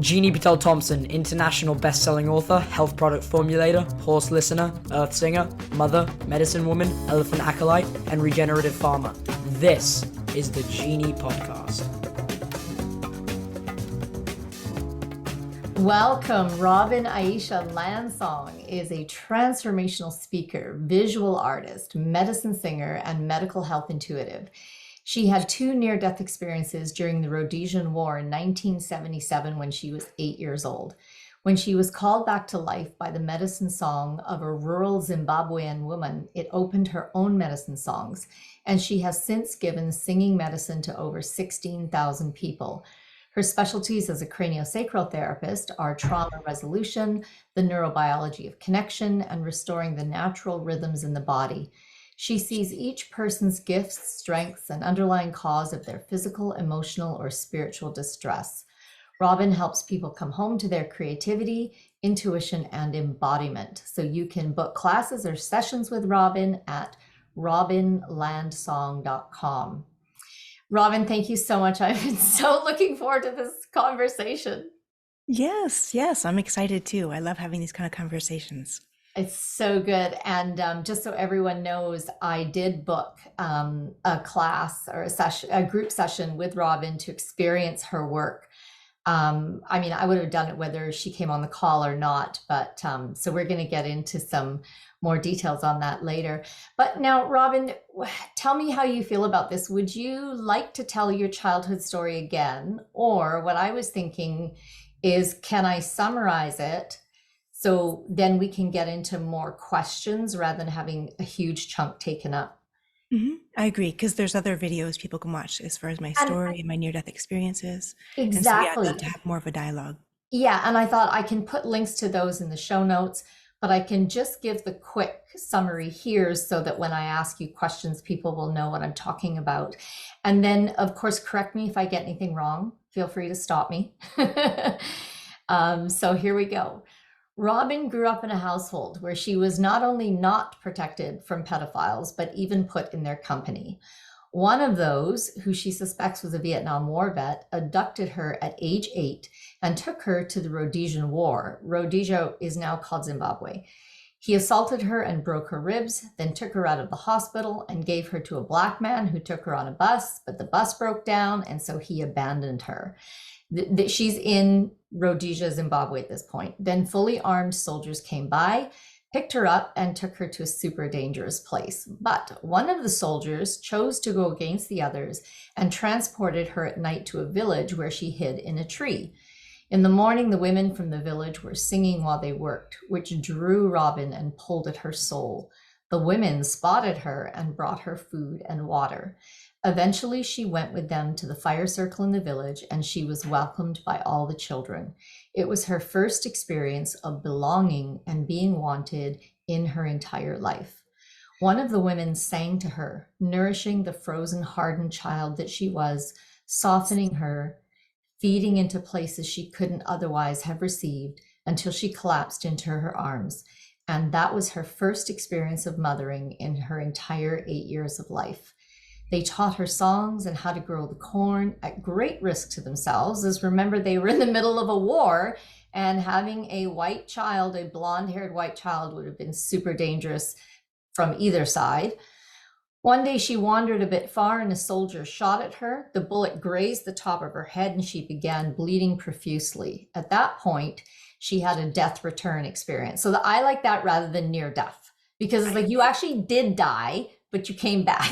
Jeannie Patel Thompson, international best-selling author, health product formulator, horse listener, earth singer, mother, medicine woman, elephant acolyte, and regenerative farmer. This is the Jeannie Podcast. Welcome. Robin Landsong is a transformational speaker, visual artist, medicine singer, and medical health intuitive. She had two near-death experiences during the Rhodesian War in 1977 when she was 8 years old. When she was called back to life by the medicine song of a rural Zimbabwean woman, it opened her own medicine songs, and she has since given singing medicine to over 16,000 people. Her specialties as a craniosacral therapist are trauma resolution, the neurobiology of connection, and restoring the natural rhythms in the body. She sees each person's gifts, strengths, and underlying cause of their physical, emotional, or spiritual distress. Robin helps people come home to their creativity, intuition, and embodiment. So you can book classes or sessions with Robin at robinlandsong.com. Robin, thank you so much. I've been so looking forward to this conversation. Yes, I'm excited too. I love having these kind of conversations. It's so good. And just so everyone knows, I did book a class or a group session with Robin to experience her work. I would have done it whether she came on the call or not, but so we're going to get into some more details on that later. But now, Robin, tell me how you feel about this. Would you like to tell your childhood story again? Or what I was thinking is, can I summarize it so then we can get into more questions rather than having a huge chunk taken up? I agree, because there's other videos people can watch as far as my story and my near-death experiences. Exactly. And so, I'd love to have more of a dialogue. Yeah, and I thought I can put links to those in the show notes, but I can just give the quick summary here so that when I ask you questions, people will know what I'm talking about. And then, of course, correct me if I get anything wrong. Feel free to stop me. So here we go. Robin grew up in a household where she was not only not protected from pedophiles, but even put in their company. One of those, who she suspects was a Vietnam War vet, abducted her at age 8 and took her to the Rhodesian War. Rhodesia is now called Zimbabwe. He assaulted her and broke her ribs, then took her out of the hospital and gave her to a black man who took her on a bus, but the bus broke down, and so he abandoned her. She's in Rhodesia, Zimbabwe at this point. Then fully armed soldiers came by, picked her up, and took her to a super dangerous place. But one of the soldiers chose to go against the others and transported her at night to a village where she hid in a tree. In the morning, the women from the village were singing while they worked, which drew Robin and pulled at her soul. The women spotted her and brought her food and water. Eventually, she went with them to the fire circle in the village, and she was welcomed by all the children. It was her first experience of belonging and being wanted in her entire life. One of the women sang to her, nourishing the frozen, hardened child that she was, softening her, feeding into places she couldn't otherwise have received until she collapsed into her arms. And that was her first experience of mothering in her entire 8 years of life. They taught her songs and how to grow the corn at great risk to themselves, as remember, they were in the middle of a war, and having a white child, a blonde-haired white child, would have been super dangerous from either side. One day she wandered a bit far and a soldier shot at her. The bullet grazed the top of her head and she began bleeding profusely. At that point, she had a death return experience. So I like that rather than near death, because it's like you actually did die, but you came back.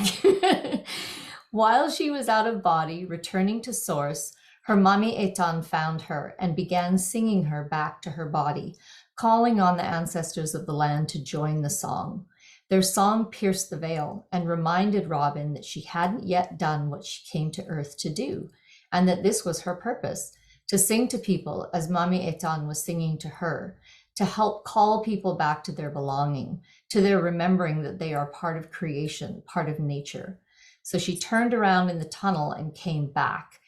While she was out of body, returning to source, her mommy Etan found her and began singing her back to her body, calling on the ancestors of the land to join the song. Their song pierced the veil and reminded Robin that she hadn't yet done what she came to Earth to do, and that this was her purpose, to sing to people as mommy Etan was singing to her, to help call people back to their belonging, to their remembering that they are part of creation, part of nature. So she turned around in the tunnel and came back.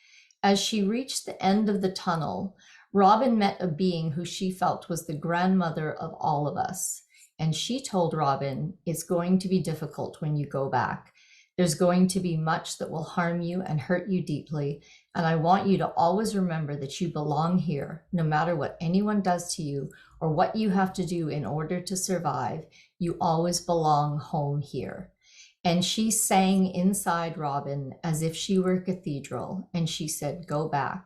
As she reached the end of the tunnel, Robin met a being who she felt was the grandmother of all of us. And she told Robin, it's going to be difficult when you go back. There's going to be much that will harm you and hurt you deeply, And I want you to always remember that you belong here, no matter what anyone does to you or what you have to do in order to survive. You always belong home here. And she sang inside Robin as if she were a cathedral. And she said, go back,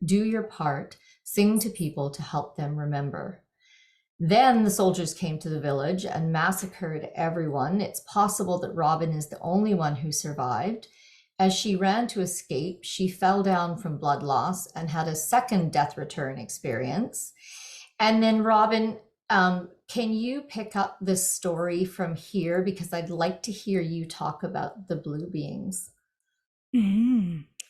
do your part, sing to people to help them remember. Then the soldiers came to the village and massacred everyone. It's possible that Robin is the only one who survived. As she ran to escape, she fell down from blood loss and had a second death return experience. And then, Robin, can you pick up this story from here? Because I'd like to hear you talk about the blue beings.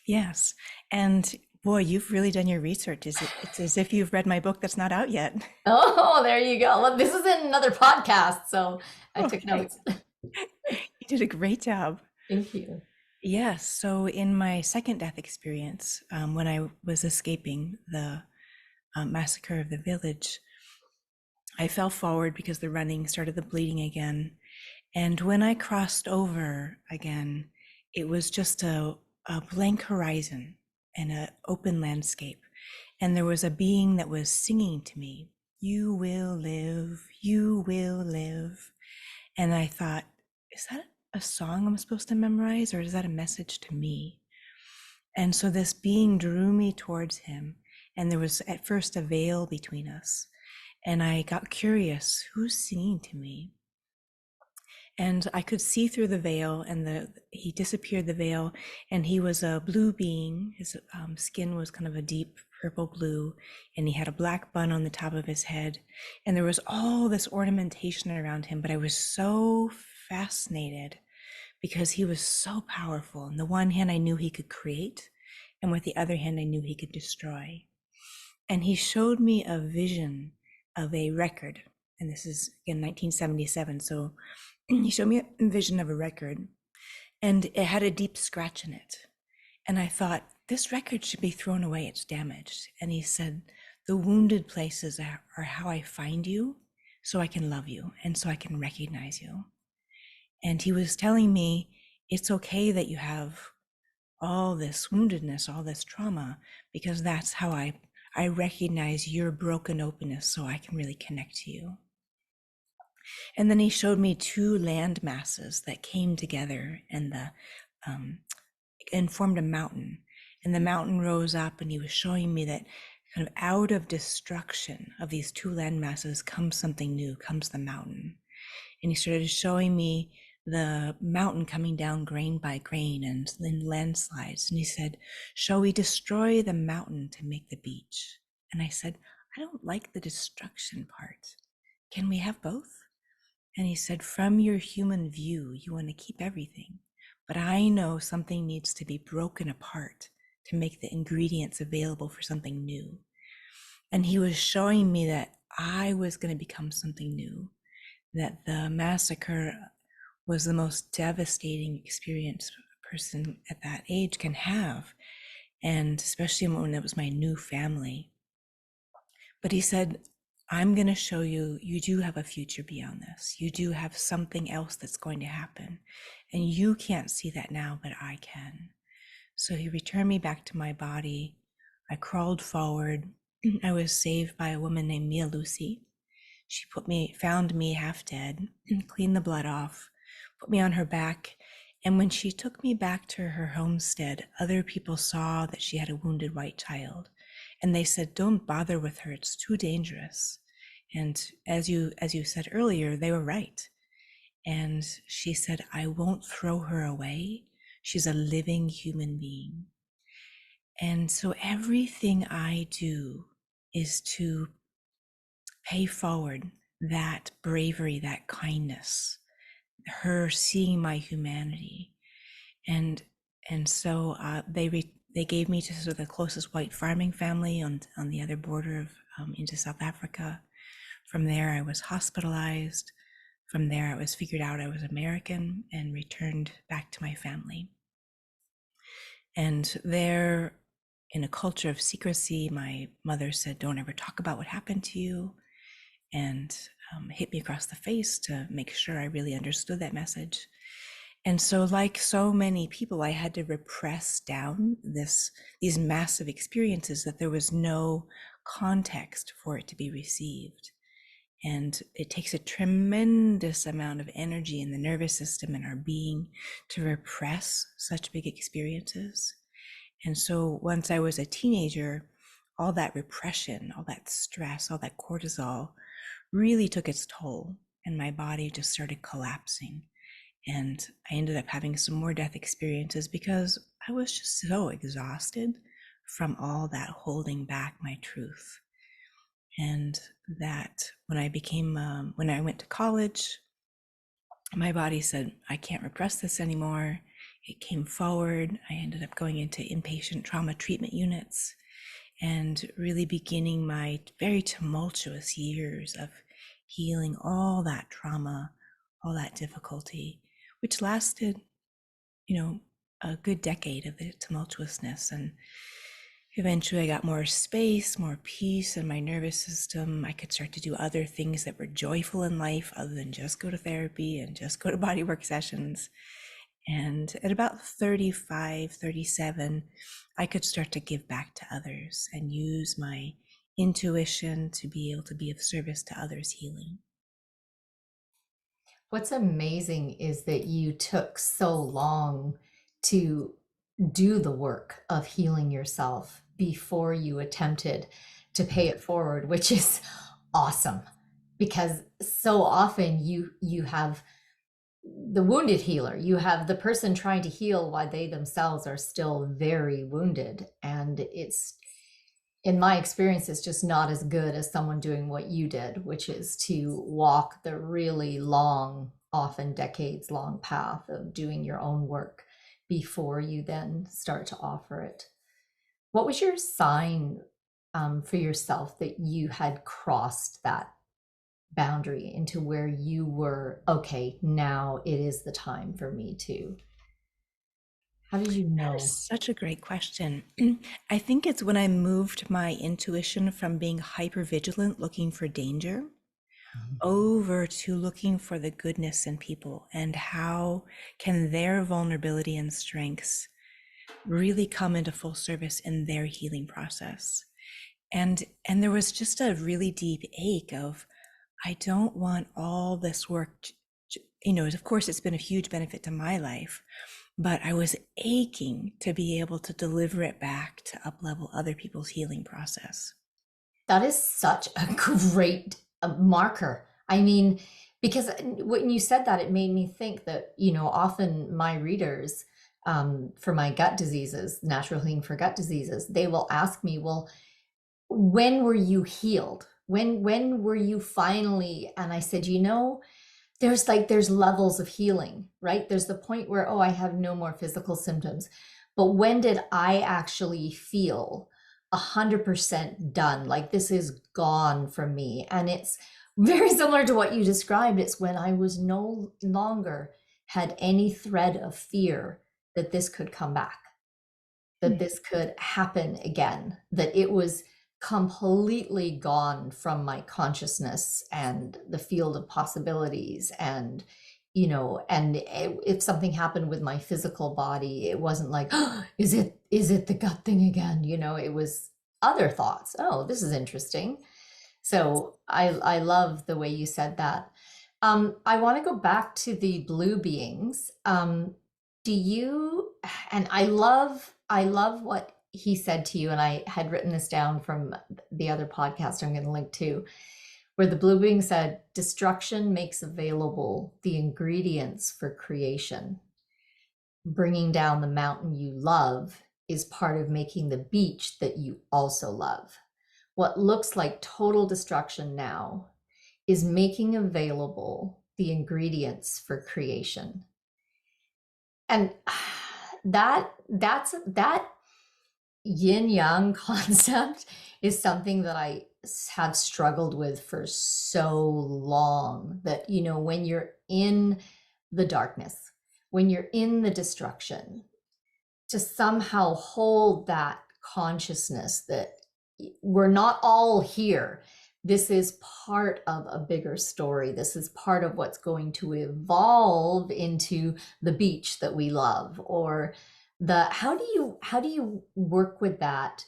Yes. And boy, you've really done your research. It's as if you've read my book that's not out yet. Oh, there you go. Well, this is in another podcast, so I took notes. You did a great job. Thank you. Yes. So in my second death experience, when I was escaping the massacre of the village, I fell forward because the running started the bleeding again. And when I crossed over again, it was just a blank horizon and an open landscape. And there was a being that was singing to me, you will live, you will live. And I thought, is that a song I'm supposed to memorize, or is that a message to me? And so this being drew me towards him, and there was at first a veil between us. And I got curious, who's singing to me? And I could see through the veil, and he disappeared the veil, and he was a blue being. His skin was kind of a deep purple blue, and he had a black bun on the top of his head, and there was all this ornamentation around him. But I was so fascinated because he was so powerful. On the one hand, I knew he could create, and with the other hand, I knew he could destroy. And he showed me a vision of a record, and this is in 1977. So he showed me a vision of a record, and it had a deep scratch in it. And I thought, this record should be thrown away, it's damaged. And he said, the wounded places are how I find you, so I can love you, and so I can recognize you. And he was telling me, it's okay that you have all this woundedness, all this trauma, because that's how I recognize your broken openness, so I can really connect to you. And then he showed me two land masses that came together and formed a mountain. And the mountain rose up, and he was showing me that kind of out of destruction of these two land masses comes something new, comes the mountain. And he started showing me the mountain coming down grain by grain and in landslides. And he said, shall we destroy the mountain to make the beach? And I said, I don't like the destruction part. Can we have both? And he said, from your human view, you want to keep everything. But I know something needs to be broken apart to make the ingredients available for something new. And he was showing me that I was going to become something new, that the massacre was the most devastating experience a person at that age can have, and especially when it was my new family. But he said, I'm going to show you, you do have a future beyond this. You do have something else that's going to happen. And you can't see that now, but I can. So he returned me back to my body. I crawled forward. I was saved by a woman named Mia Lucy. She found me half dead, cleaned the blood off, put me on her back. And when she took me back to her homestead, other people saw that she had a wounded white child. And they said, don't bother with her, it's too dangerous. And as you said earlier, they were right. And she said, I won't throw her away. She's a living human being. And so everything I do is to pay forward that bravery, that kindness, her seeing my humanity. And so they gave me to sort of the closest white farming family on the other border of into South Africa. From there, I was hospitalized. From there, I was figured out I was American and returned back to my family. And there, in a culture of secrecy, my mother said, don't ever talk about what happened to you, and hit me across the face to make sure I really understood that message. And so, like so many people, I had to repress down these massive experiences that there was no context for it to be received. And it takes a tremendous amount of energy in the nervous system and our being to repress such big experiences. And so once I was a teenager, all that repression, all that stress, all that cortisol really took its toll, and my body just started collapsing. And I ended up having some more death experiences because I was just so exhausted from all that holding back my truth. And that when I went to college, my body said, I can't repress this anymore. It came forward. I ended up going into inpatient trauma treatment units and really beginning my very tumultuous years of healing all that trauma, all that difficulty, which lasted, a good decade of the tumultuousness. And eventually I got more space, more peace in my nervous system. I could start to do other things that were joyful in life other than just go to therapy and just go to bodywork sessions. And at about 35, 37, I could start to give back to others and use my intuition to be able to be of service to others' healing. What's amazing is that you took so long to do the work of healing yourself before you attempted to pay it forward, which is awesome, because so often you have the wounded healer, you have the person trying to heal while they themselves are still very wounded, and it's, in my experience, it's just not as good as someone doing what you did, which is to walk the really long, often decades long path of doing your own work before you then start to offer it. What was your sign for yourself that you had crossed that boundary into where you were, okay, now it is the time for me to? How did you That know? is such a great question. I think it's when I moved my intuition from being hyper vigilant, looking for danger, over to looking for the goodness in people and how can their vulnerability and strengths really come into full service in their healing process. And there was just a really deep ache of, I don't want all this work, of course it's been a huge benefit to my life, but I was aching to be able to deliver it back to up-level other people's healing process. That is such a great marker. I mean, because when you said that, it made me think that, often my readers, for my gut diseases, natural healing for gut diseases, they will ask me, well, when were you healed? When were you finally? And I said, there's levels of healing, right? There's the point where, oh, I have no more physical symptoms. But when did I actually feel 100% done? Like, this is gone from me. And it's very similar to what you described. It's when I was no longer had any thread of fear that this could come back, that this could happen again, that it was completely gone from my consciousness and the field of possibilities. And if something happened with my physical body, it wasn't like, oh, is it the gut thing again? It was other thoughts. Oh, this is interesting. So I love the way you said that. I want to go back to the blue beings. Do you, and I love what he said to you, and I had written this down from the other podcast I'm going to link to, where the blue being said, destruction makes available the ingredients for creation. Bringing down the mountain you love is part of making the beach that you also love. What looks like total destruction now is making available the ingredients for creation. And that yin yang concept is something that I have struggled with for so long, that when you're in the darkness, when you're in the destruction, to somehow hold that consciousness that we're not all here, this is part of a bigger story. This is part of what's going to evolve into the beach that we love, or the how do you work with that,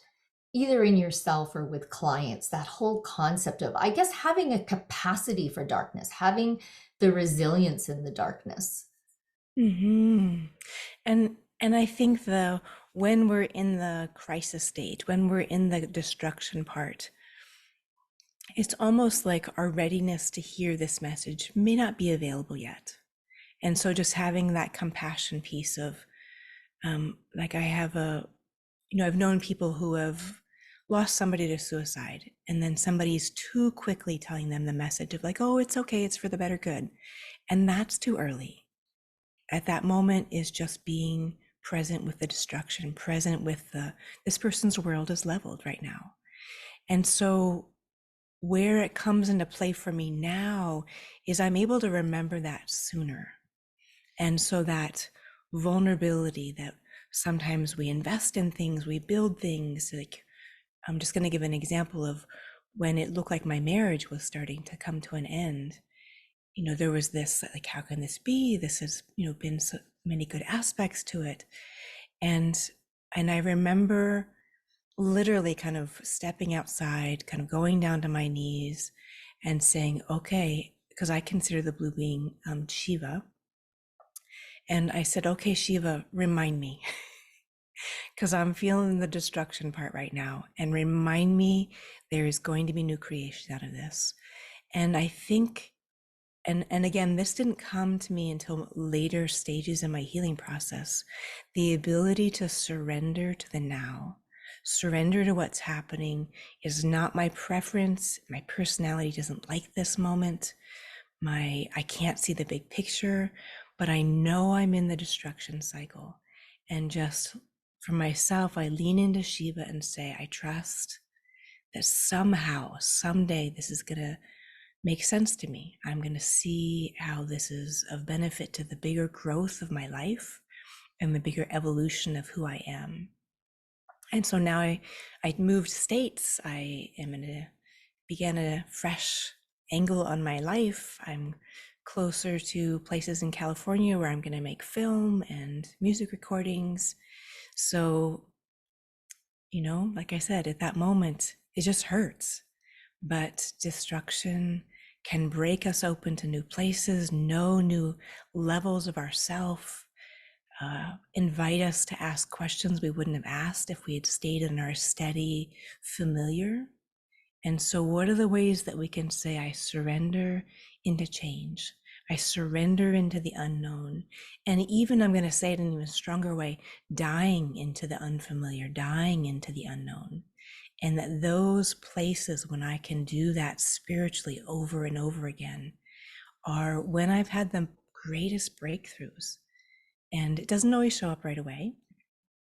either in yourself or with clients, that whole concept of, I guess, having a capacity for darkness, having the resilience in the darkness. Hmm. And I think when we're in the crisis stage, when we're in the destruction part, it's almost like our readiness to hear this message may not be available yet. And so just having that compassion piece of, like I have I've known people who have lost somebody to suicide, and then somebody's too quickly telling them the message of like, oh, it's okay, it's for the better good. And that's too early. At that moment is just being present with the destruction, present with this person's world is leveled right now. And so where it comes into play for me now is I'm able to remember that sooner. And so that vulnerability that sometimes we invest in things, we build things, like I'm just going to give an example of when it looked like my marriage was starting to come to an end. There was this, like, how can this be? This has, been so many good aspects to it. And I remember literally kind of stepping outside, kind of going down to my knees and saying, okay, because I consider the blue being Shiva. And I said, okay, Shiva, remind me, because I'm feeling the destruction part right now. And remind me there is going to be new creation out of this. And I think, and again, this didn't come to me until later stages in my healing process, the ability to surrender to the now, surrender to what's happening is not my preference. My personality doesn't like this moment. I can't see the big picture, but I know I'm in the destruction cycle. And just for myself, I lean into Shiva and say, I trust that somehow, someday, this is going to make sense to me. I'm going to see how this is of benefit to the bigger growth of my life and the bigger evolution of who I am. And so now I moved states. I began a fresh angle on my life. I'm closer to places in California where I'm going to make film and music recordings. So, like I said, at that moment, it just hurts. But destruction can break us open to new places, know new levels of ourself, invite us to ask questions we wouldn't have asked if we had stayed in our steady, familiar. And so what are the ways that we can say, I surrender into change? I surrender into the unknown. And even, I'm going to say it in an even stronger way, dying into the unfamiliar, dying into the unknown. And that those places, when I can do that spiritually over and over again, are when I've had the greatest breakthroughs. And it doesn't always show up right away.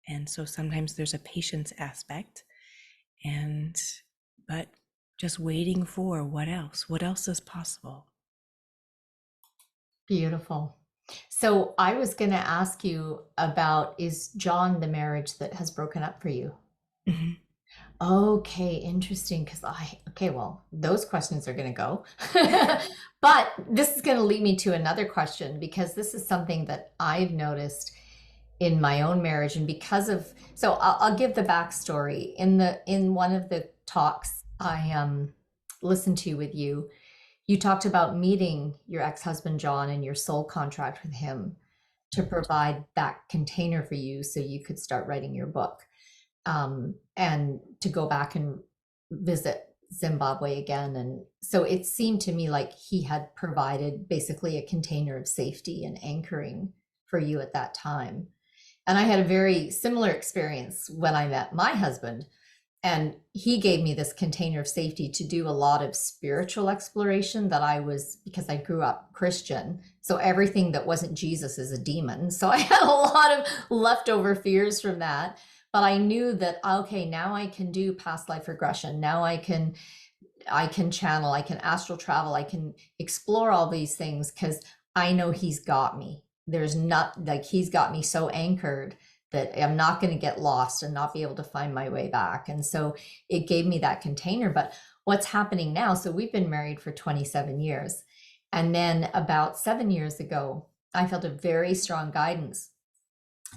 And so sometimes there's a patience aspect, but just waiting for what else is possible. Beautiful. So I was going to ask you about, is John the marriage that has broken up for you? Mm-hmm. Okay, interesting. Well, those questions are going to go. But this is going to lead me to another question, because this is something that I've noticed in my own marriage. And I'll give the backstory. In one of the talks I listened to with you, you talked about meeting your ex-husband, John, and your soul contract with him to provide that container for you so you could start writing your book. And to go back and visit Zimbabwe again. And so it seemed to me like he had provided basically a container of safety and anchoring for you at that time. And I had a very similar experience when I met my husband. And he gave me this container of safety to do a lot of spiritual exploration because I grew up Christian. So everything that wasn't Jesus is a demon. So I had a lot of leftover fears from that. But I knew that, okay, now I can do past life regression. Now I can channel, I can astral travel, I can explore all these things because I know he's got me. There's not, like, he's got me so anchored that I'm not going to get lost and not be able to find my way back. And so it gave me that container. But what's happening now, so we've been married for 27 years. And then about 7 years ago, I felt a very strong guidance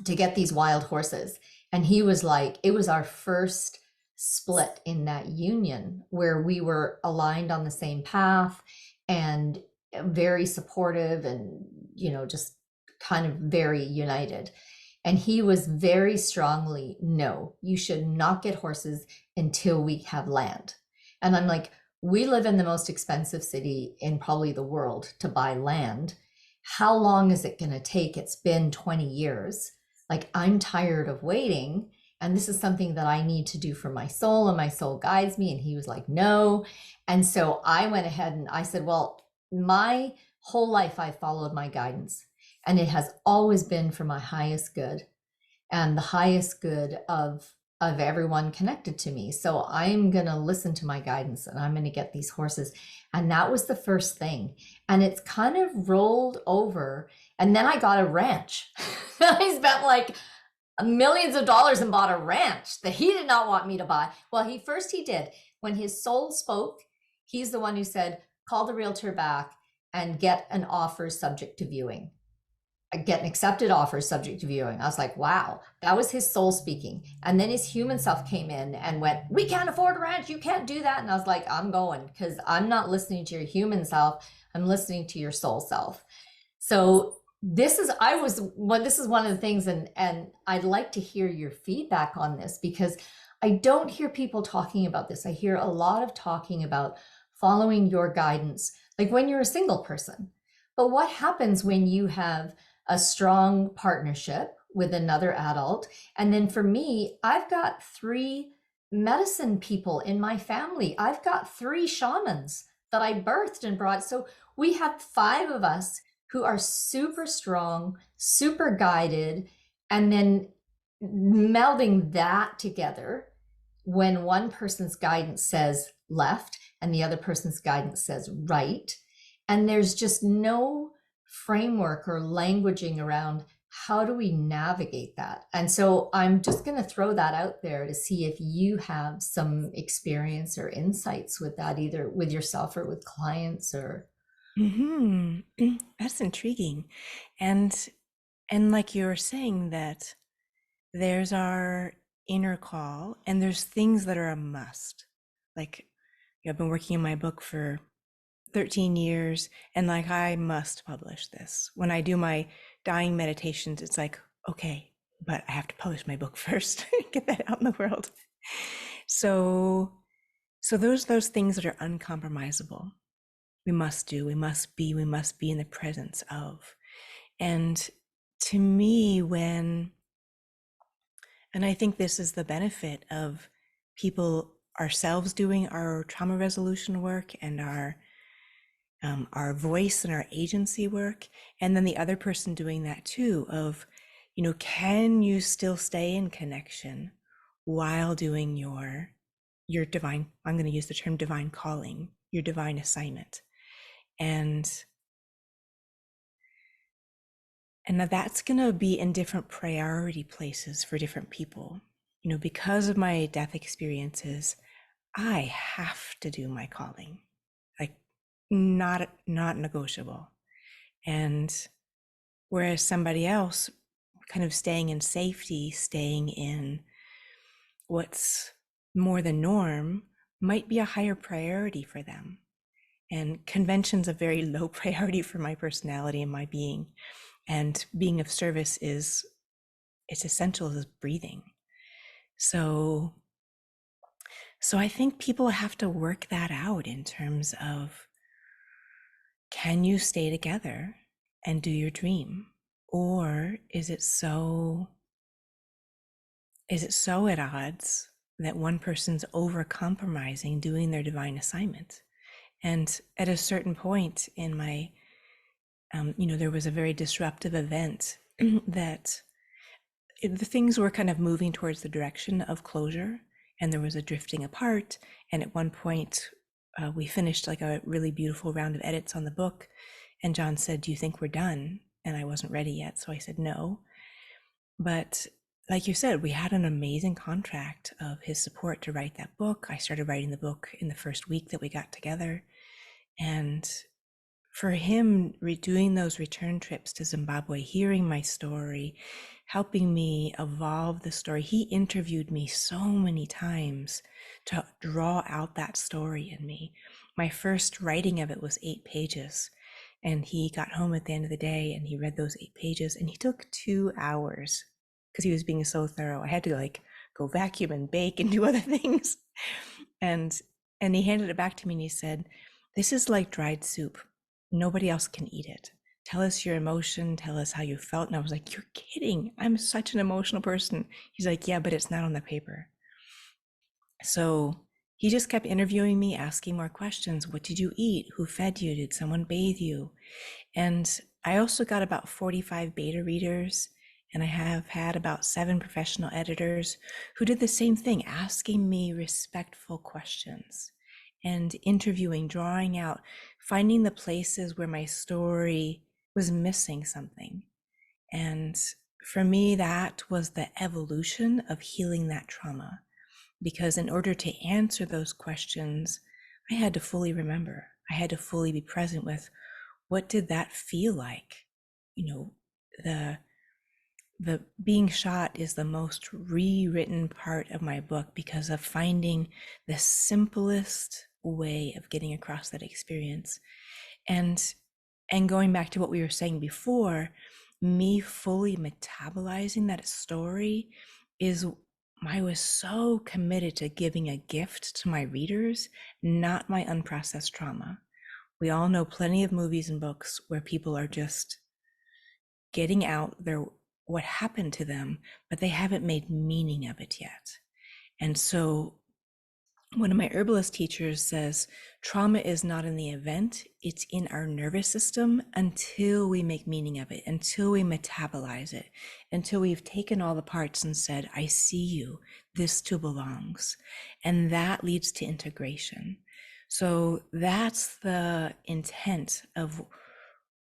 to get these wild horses. And he was like, it was our first split in that union where we were aligned on the same path and very supportive and, just kind of very united. And he was very strongly, no, you should not get horses until we have land. And I'm like, we live in the most expensive city in probably the world to buy land. How long is it going to take? It's been 20 years. Like, I'm tired of waiting. And this is something that I need to do for my soul, and my soul guides me. And he was like, no. And so I went ahead and I said, well, my whole life I followed my guidance, and it has always been for my highest good and the highest good of everyone connected to me. So I'm going to listen to my guidance, and I'm going to get these horses. And that was the first thing. And it's kind of rolled over. And then I got a ranch. I spent like millions of dollars and bought a ranch that he did not want me to buy. Well, he did. When his soul spoke, he's the one who said, call the realtor back and get an offer subject to viewing. Get an accepted offer subject to viewing. I was like, wow, that was his soul speaking. And then his human self came in and went, we can't afford a ranch. You can't do that. And I was like, I'm going, because I'm not listening to your human self. I'm listening to your soul self. So this is one of the things, and I'd like to hear your feedback on this, because I don't hear people talking about this. I hear a lot of talking about following your guidance, like when you're a single person. But what happens when you have a strong partnership with another adult? And then for me, I've got 3 medicine people in my family. I've got 3 shamans that I birthed and brought. So we have 5 of us who are super strong, super guided, and then melding that together when one person's guidance says left and the other person's guidance says right. And there's just no framework or languaging around how do we navigate that. And so I'm just going to throw that out there to see if you have some experience or insights with that, either with yourself or with clients or. That's intriguing. And like you were saying, that there's our inner call and there's things that are a must. Like, I've been working on my book for 13 years, and like, I must publish this. When I do my dying meditations, it's like, okay, but I have to publish my book first, get that out in the world. So those things that are uncompromisable, we must do, we must be in the presence of. And to me, and I think this is the benefit of people, ourselves doing our trauma resolution work and our voice and our agency work, and then the other person doing that too, of, can you still stay in connection while doing your divine, I'm going to use the term divine calling, your divine assignment. And that's going to be in different priority places for different people. Because of my death experiences, I have to do my calling, like not negotiable. And whereas somebody else kind of staying in safety, staying in what's more the norm, might be a higher priority for them. And convention's a very low priority for my personality and my being. And being of service it's essential as breathing. So I think people have to work that out in terms of, can you stay together and do your dream? Or is it so at odds that one person's over compromising doing their divine assignment? And at a certain point in my, there was a very disruptive event that the things were kind of moving towards the direction of closure, and there was a drifting apart. And at one point, we finished like a really beautiful round of edits on the book. And John said, do you think we're done? And I wasn't ready yet. So I said, no. But like you said, we had an amazing contract of his support to write that book. I started writing the book in the first week that we got together. And for him, doing those return trips to Zimbabwe, hearing my story, helping me evolve the story, he interviewed me so many times to draw out that story in me. My first writing of it was 8 pages. And he got home at the end of the day and he read those 8 pages, and he took 2 hours because he was being so thorough. I had to like go vacuum and bake and do other things. And he handed it back to me and he said, "This is like dried soup. Nobody else can eat it. Tell us your emotion, tell us how you felt." And I was like, "You're kidding. I'm such an emotional person." He's like, "Yeah, but it's not on the paper." So he just kept interviewing me, asking more questions. What did you eat? Who fed you? Did someone bathe you? And I also got about 45 beta readers, and I have had about 7 professional editors who did the same thing, asking me respectful questions and interviewing, drawing out, finding the places where my story was missing something. And for me, that was the evolution of healing that trauma. Because in order to answer those questions, I had to fully remember. I had to fully be present with, what did that feel like? You know, the being shot is the most rewritten part of my book because of finding the simplest way of getting across that experience. And going back to what we were saying before, me fully metabolizing that story is, I was so committed to giving a gift to my readers, not my unprocessed trauma. We all know plenty of movies and books where people are just getting out what happened to them, but they haven't made meaning of it yet. And so one of my herbalist teachers says, trauma is not in the event, it's in our nervous system until we make meaning of it, until we metabolize it, until we've taken all the parts and said, I see you, this too belongs. And that leads to integration. So that's the intent of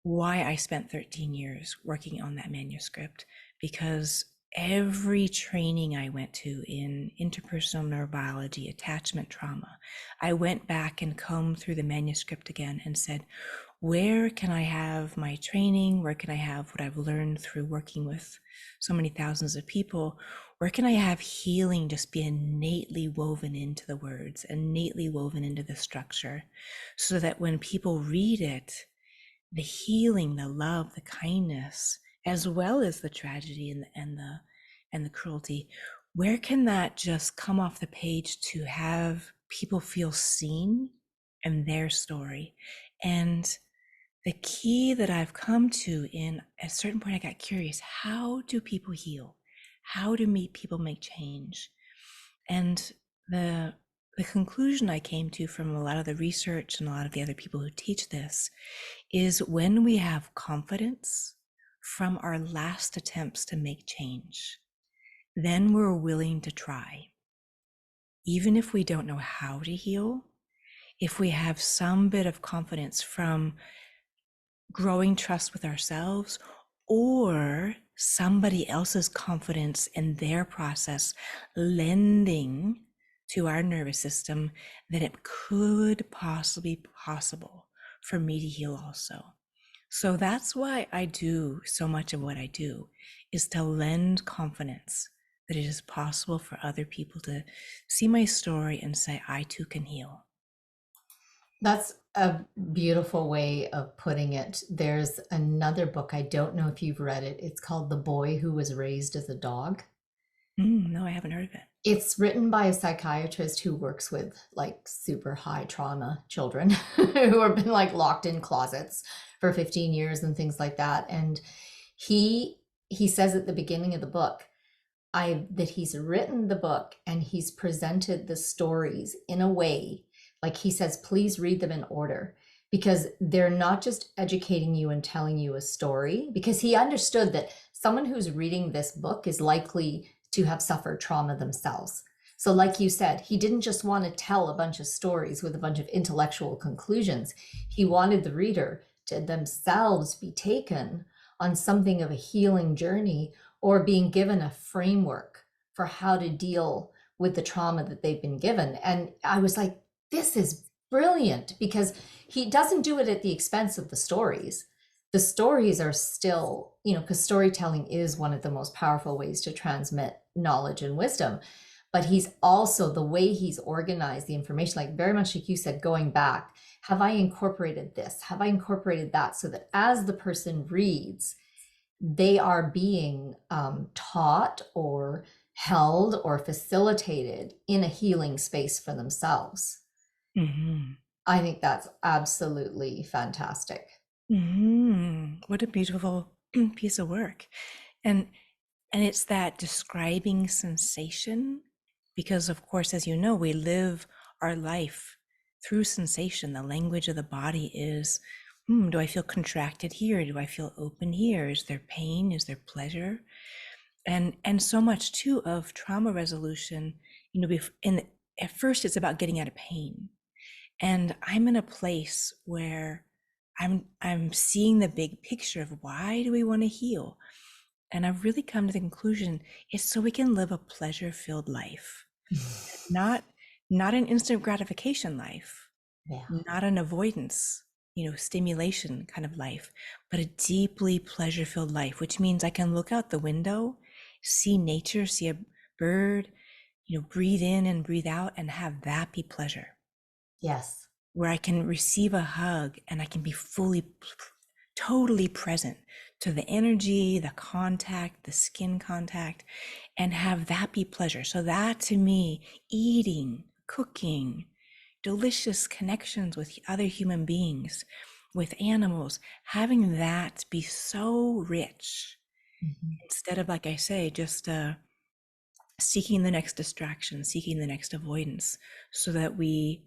why I spent 13 years working on that manuscript, because every training I went to in interpersonal neurobiology, attachment trauma, I went back and combed through the manuscript again and said, where can I have my training? Where can I have what I've learned through working with so many thousands of people? Where can I have healing just be innately woven into the words, innately woven into the structure, so that when people read it, the healing, the love, the kindness, as well as the tragedy and the cruelty, where can that just come off the page to have people feel seen in their story? And the key that I've come to, in at a certain point, I got curious, how do people heal? How do people make change? And the conclusion I came to from a lot of the research and a lot of the other people who teach this is, when we have confidence from our last attempts to make change, then we're willing to try. Even if we don't know how to heal, if we have some bit of confidence from growing trust with ourselves or somebody else's confidence in their process, lending to our nervous system that it could possibly be possible for me to heal also. So that's why I do so much of what I do, is to lend confidence that it is possible for other people to see my story and say, I too can heal. That's a beautiful way of putting it. There's another book, I don't know if you've read it. It's called The Boy Who Was Raised as a Dog. No, I haven't heard of it. It's written by a psychiatrist who works with like super high trauma children who have been like locked in closets for 15 years and things like that. And he says at the beginning of the book, that he's written the book and he's presented the stories in a way, like he says, please read them in order, because they're not just educating you and telling you a story, because he understood that someone who's reading this book is likely to have suffered trauma themselves. So like you said, he didn't just want to tell a bunch of stories with a bunch of intellectual conclusions. He wanted the reader to themselves be taken on something of a healing journey, or being given a framework for how to deal with the trauma that they've been given. And I was like, this is brilliant, because he doesn't do it at the expense of the stories. The stories are still, because storytelling is one of the most powerful ways to transmit knowledge and wisdom. But he's also, the way he's organized the information, like very much like you said, going back, have I incorporated this? Have I incorporated that? So that as the person reads, they are being taught or held or facilitated in a healing space for themselves. Mm-hmm. I think that's absolutely fantastic. Mm-hmm. What a beautiful piece of work. And it's that describing sensation, because of course, as you know, we live our life through sensation. The language of the body is, do I feel contracted here? Do I feel open here? Is there pain? Is there pleasure? And so much too of trauma resolution, at first it's about getting out of pain. And I'm in a place where I'm seeing the big picture of why do we want to heal? And I've really come to the conclusion it's so we can live a pleasure-filled life, not an instant gratification life, Yeah. not an avoidance, stimulation kind of life, but a deeply pleasure-filled life, which means I can look out the window, see nature, see a bird, breathe in and breathe out and have that be pleasure. Yes. Where I can receive a hug and I can be totally present to the energy, the contact, the skin contact, and have that be pleasure. So that to me, eating, cooking, delicious connections with other human beings, with animals, having that be so rich, instead of, like I say, just seeking the next distraction, seeking the next avoidance, so that we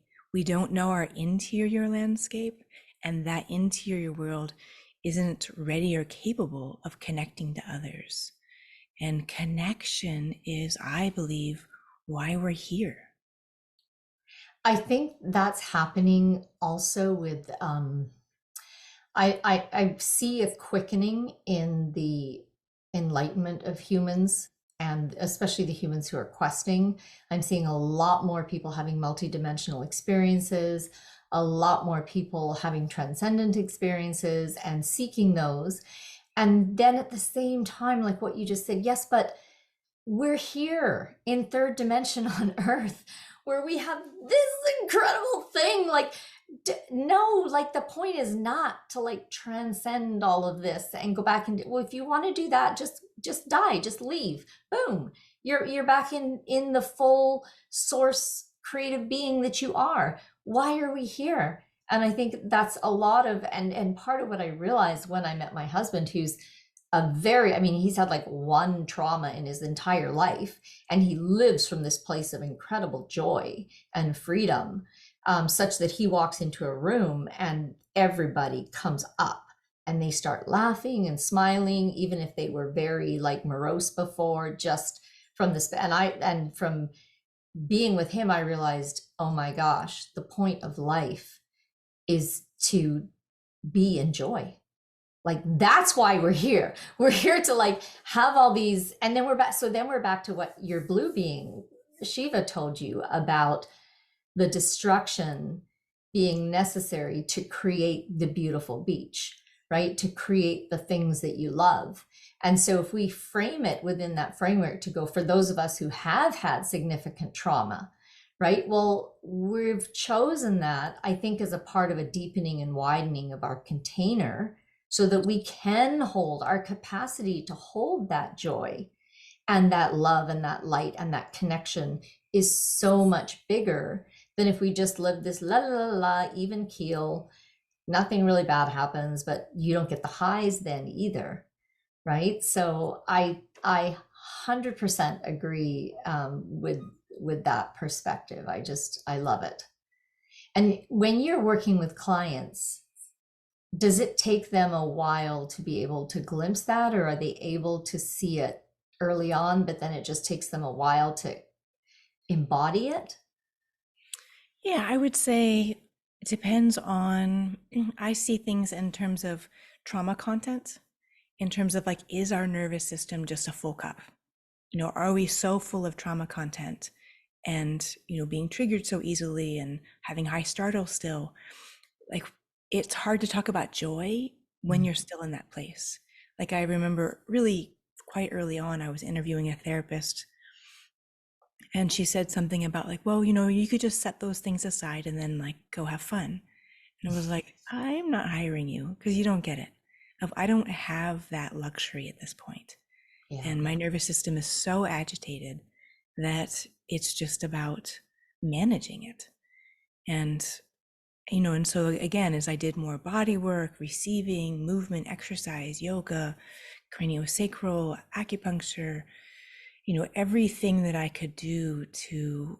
don't know our interior landscape, and that interior world isn't ready or capable of connecting to others. And connection is, I believe, why we're here. I think that's happening also with I see a quickening in the enlightenment of humans, and especially the humans who are questing. I'm seeing a lot more people having multidimensional experiences, a lot more people having transcendent experiences and seeking those. And then at the same time, like what you just said, yes, but we're here in third dimension on Earth where we have this incredible thing. Like, no, like the point is not to like transcend all of this and go back and, well, if you want to do that, just die, just leave. Boom. You're back in the full source creative being that you are. Why are we here? And I think that's a lot of, and part of what I realized when I met my husband, who's he's had like one trauma in his entire life, and he lives from this place of incredible joy and freedom, such that he walks into a room and everybody comes up and they start laughing and smiling, even if they were very like morose before, just from this. And from being with him, I realized, oh my gosh, the point of life is to be in joy. Like, that's why we're here. We're here to like have all these, and then we're back. So then we're back to what your blue being, Shiva, told you about the destruction being necessary to create the beautiful beach, right? To create the things that you love. And so if we frame it within that framework to go, for those of us who have had significant trauma, right? Well, we've chosen that, I think, as a part of a deepening and widening of our container, so that we can hold our capacity to hold that joy and that love and that light and that connection is so much bigger than if we just live this la la la la even keel. Nothing really bad happens, but you don't get the highs then either, right? So I 100% agree with that perspective. I love it. And when you're working with clients, does it take them a while to be able to glimpse that, or are they able to see it early on, but then it just takes them a while to embody it? Yeah, I would say it depends on, I see things in terms of trauma content. in terms of like, is our nervous system just a full cup? You know, are we so full of trauma content and, you know, being triggered so easily and having high startle still? Like, it's hard to talk about joy when you're still in that place. Like, I remember really quite early on, I was interviewing a therapist, and she said something about like, well, you know, you could just set those things aside and then like go have fun. And I was like, I'm not hiring you because you don't get it. I don't have that luxury at this point. Yeah. And my nervous system is so agitated that it's just about managing it. And, you know, and so again, as I did more body work, receiving, movement, exercise, yoga, craniosacral, acupuncture, you know, everything that I could do to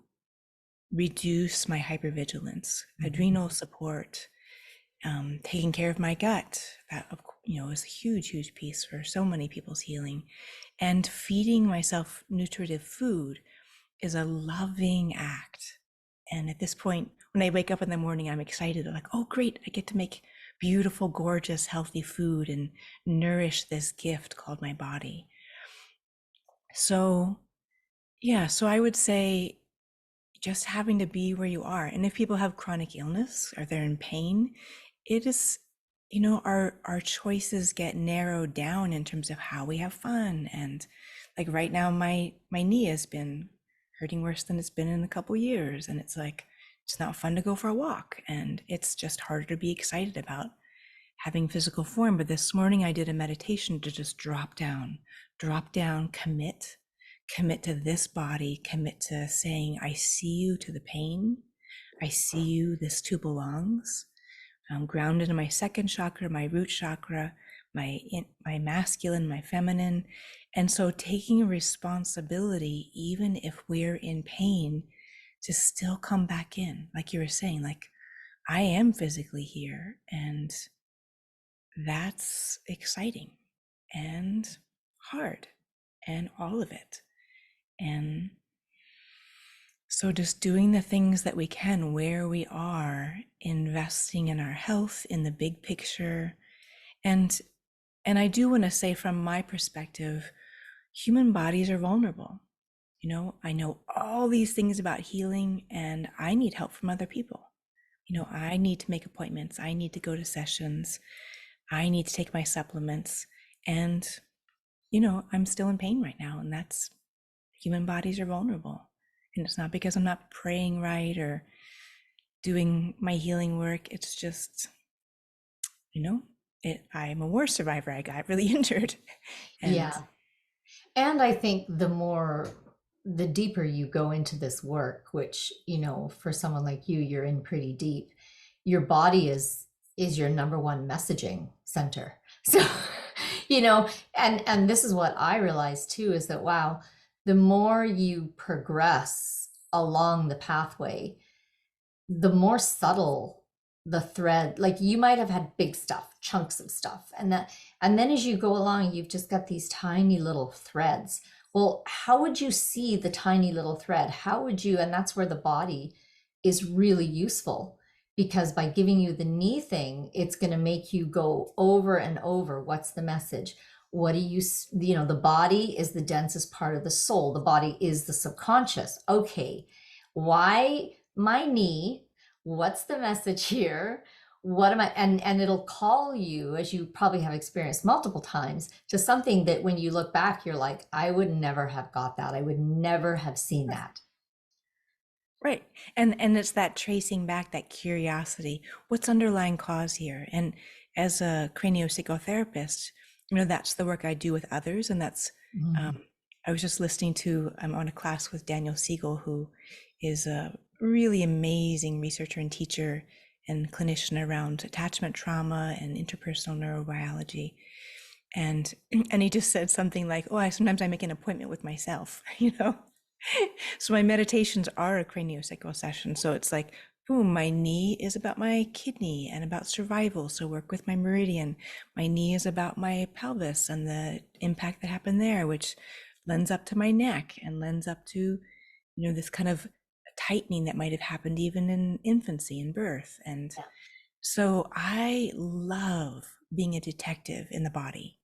reduce my hypervigilance, adrenal support, taking care of my gut, that, you know, is a huge, huge piece for so many people's healing. And feeding myself nutritive food is a loving act. And at this point, when I wake up in the morning, I'm excited. I'm like, oh, great, I get to make beautiful, gorgeous, healthy food and nourish this gift called my body. So, yeah, so I would say just having to be where you are. And if people have chronic illness or they're in pain, it is, you know, our choices get narrowed down in terms of how we have fun. And like right now, my knee has been hurting worse than it's been in a couple years. And it's like, it's not fun to go for a walk. And it's just harder to be excited about having physical form. But this morning I did a meditation to just drop down, commit to this body, commit to saying, I see you to the pain. I see you, this too belongs. I'm grounded in my second chakra, my root chakra, my masculine, my feminine. And so taking responsibility, even if we're in pain, to still come back in, like you were saying, like I am physically here, and that's exciting and hard and all of it. And so just doing the things that we can where we are, investing in our health, in the big picture. And I do want to say, from my perspective, human bodies are vulnerable. You know, I know all these things about healing, and I need help from other people. You know, I need to make appointments. I need to go to sessions. I need to take my supplements. And, you know, I'm still in pain right now. And that's, human bodies are vulnerable. And it's not because I'm not praying right or doing my healing work. It's just, you know, I'm a war survivor. I got really injured. And Yeah. And I think the deeper you go into this work, which, you know, for someone like you're in pretty deep, your body is your number one messaging center. So, you know, and this is what I realized too, is that, wow, the more you progress along the pathway, the more subtle the thread. Like, you might have had big stuff, chunks of stuff, and then as you go along, you've just got these tiny little threads. Well, how would you see the tiny little thread? How would you? And that's where the body is really useful, because by giving you the knee thing, it's going to make you go over and over. What's the message? What do you know, the body is the densest part of the soul. The body is the subconscious. Okay, why my knee? What's the message here? What am I? And it'll call you, as you probably have experienced multiple times, to something that when you look back, you're like, I would never have got that. I would never have seen that. right. And it's that tracing back, that curiosity, what's underlying cause here. And as a craniopsychotherapist, you know, that's the work I do with others. And that's, Mhm. I was just listening to, I'm on a class with Daniel Siegel, who is a really amazing researcher and teacher and clinician around attachment trauma and interpersonal neurobiology. And he just said something like, oh, sometimes I make an appointment with myself, you know? So my meditations are a craniosacral session. So it's like, boom, my knee is about my kidney and about survival. So work with my meridian. My knee is about my pelvis and the impact that happened there, which lends up to my neck and lends up to, you know, this kind of tightening that might have happened even in infancy and birth. And Yeah. so I love being a detective in the body.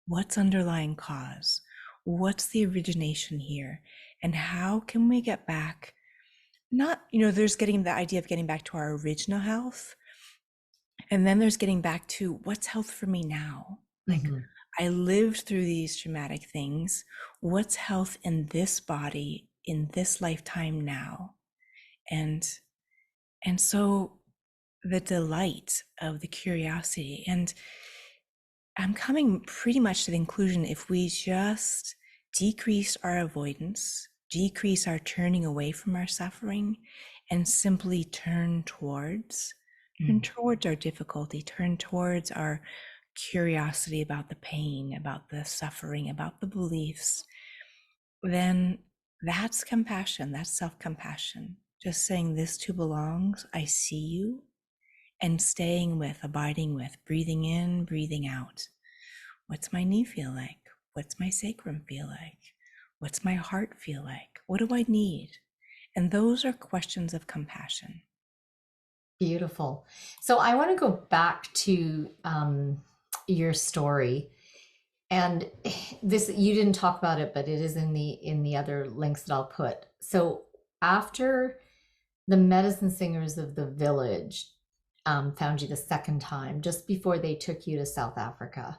What's underlying cause? What's the origination here? And how can we get back? Not, there's getting the idea of getting back to our original health. And then there's getting back to what's health for me now? Like, Mhm. I lived through these traumatic things. What's health in this body, in this lifetime now? And so the delight of the curiosity. And I'm coming pretty much to the conclusion, if we just decrease our avoidance, decrease our turning away from our suffering, and simply turn towards our difficulty, turn towards our curiosity about the pain, about the suffering, about the beliefs, then that's compassion, that's self-compassion. Just saying, this too belongs, I see you, and staying with, abiding with, breathing in, breathing out. What's my knee feel like? What's my sacrum feel like? What's my heart feel like? What do I need? And those are questions of compassion. Beautiful. So I want to go back to your story, and this, you didn't talk about it, but it is in the other links that I'll put. So after the medicine singers of the village found you the second time, just before they took you to South Africa,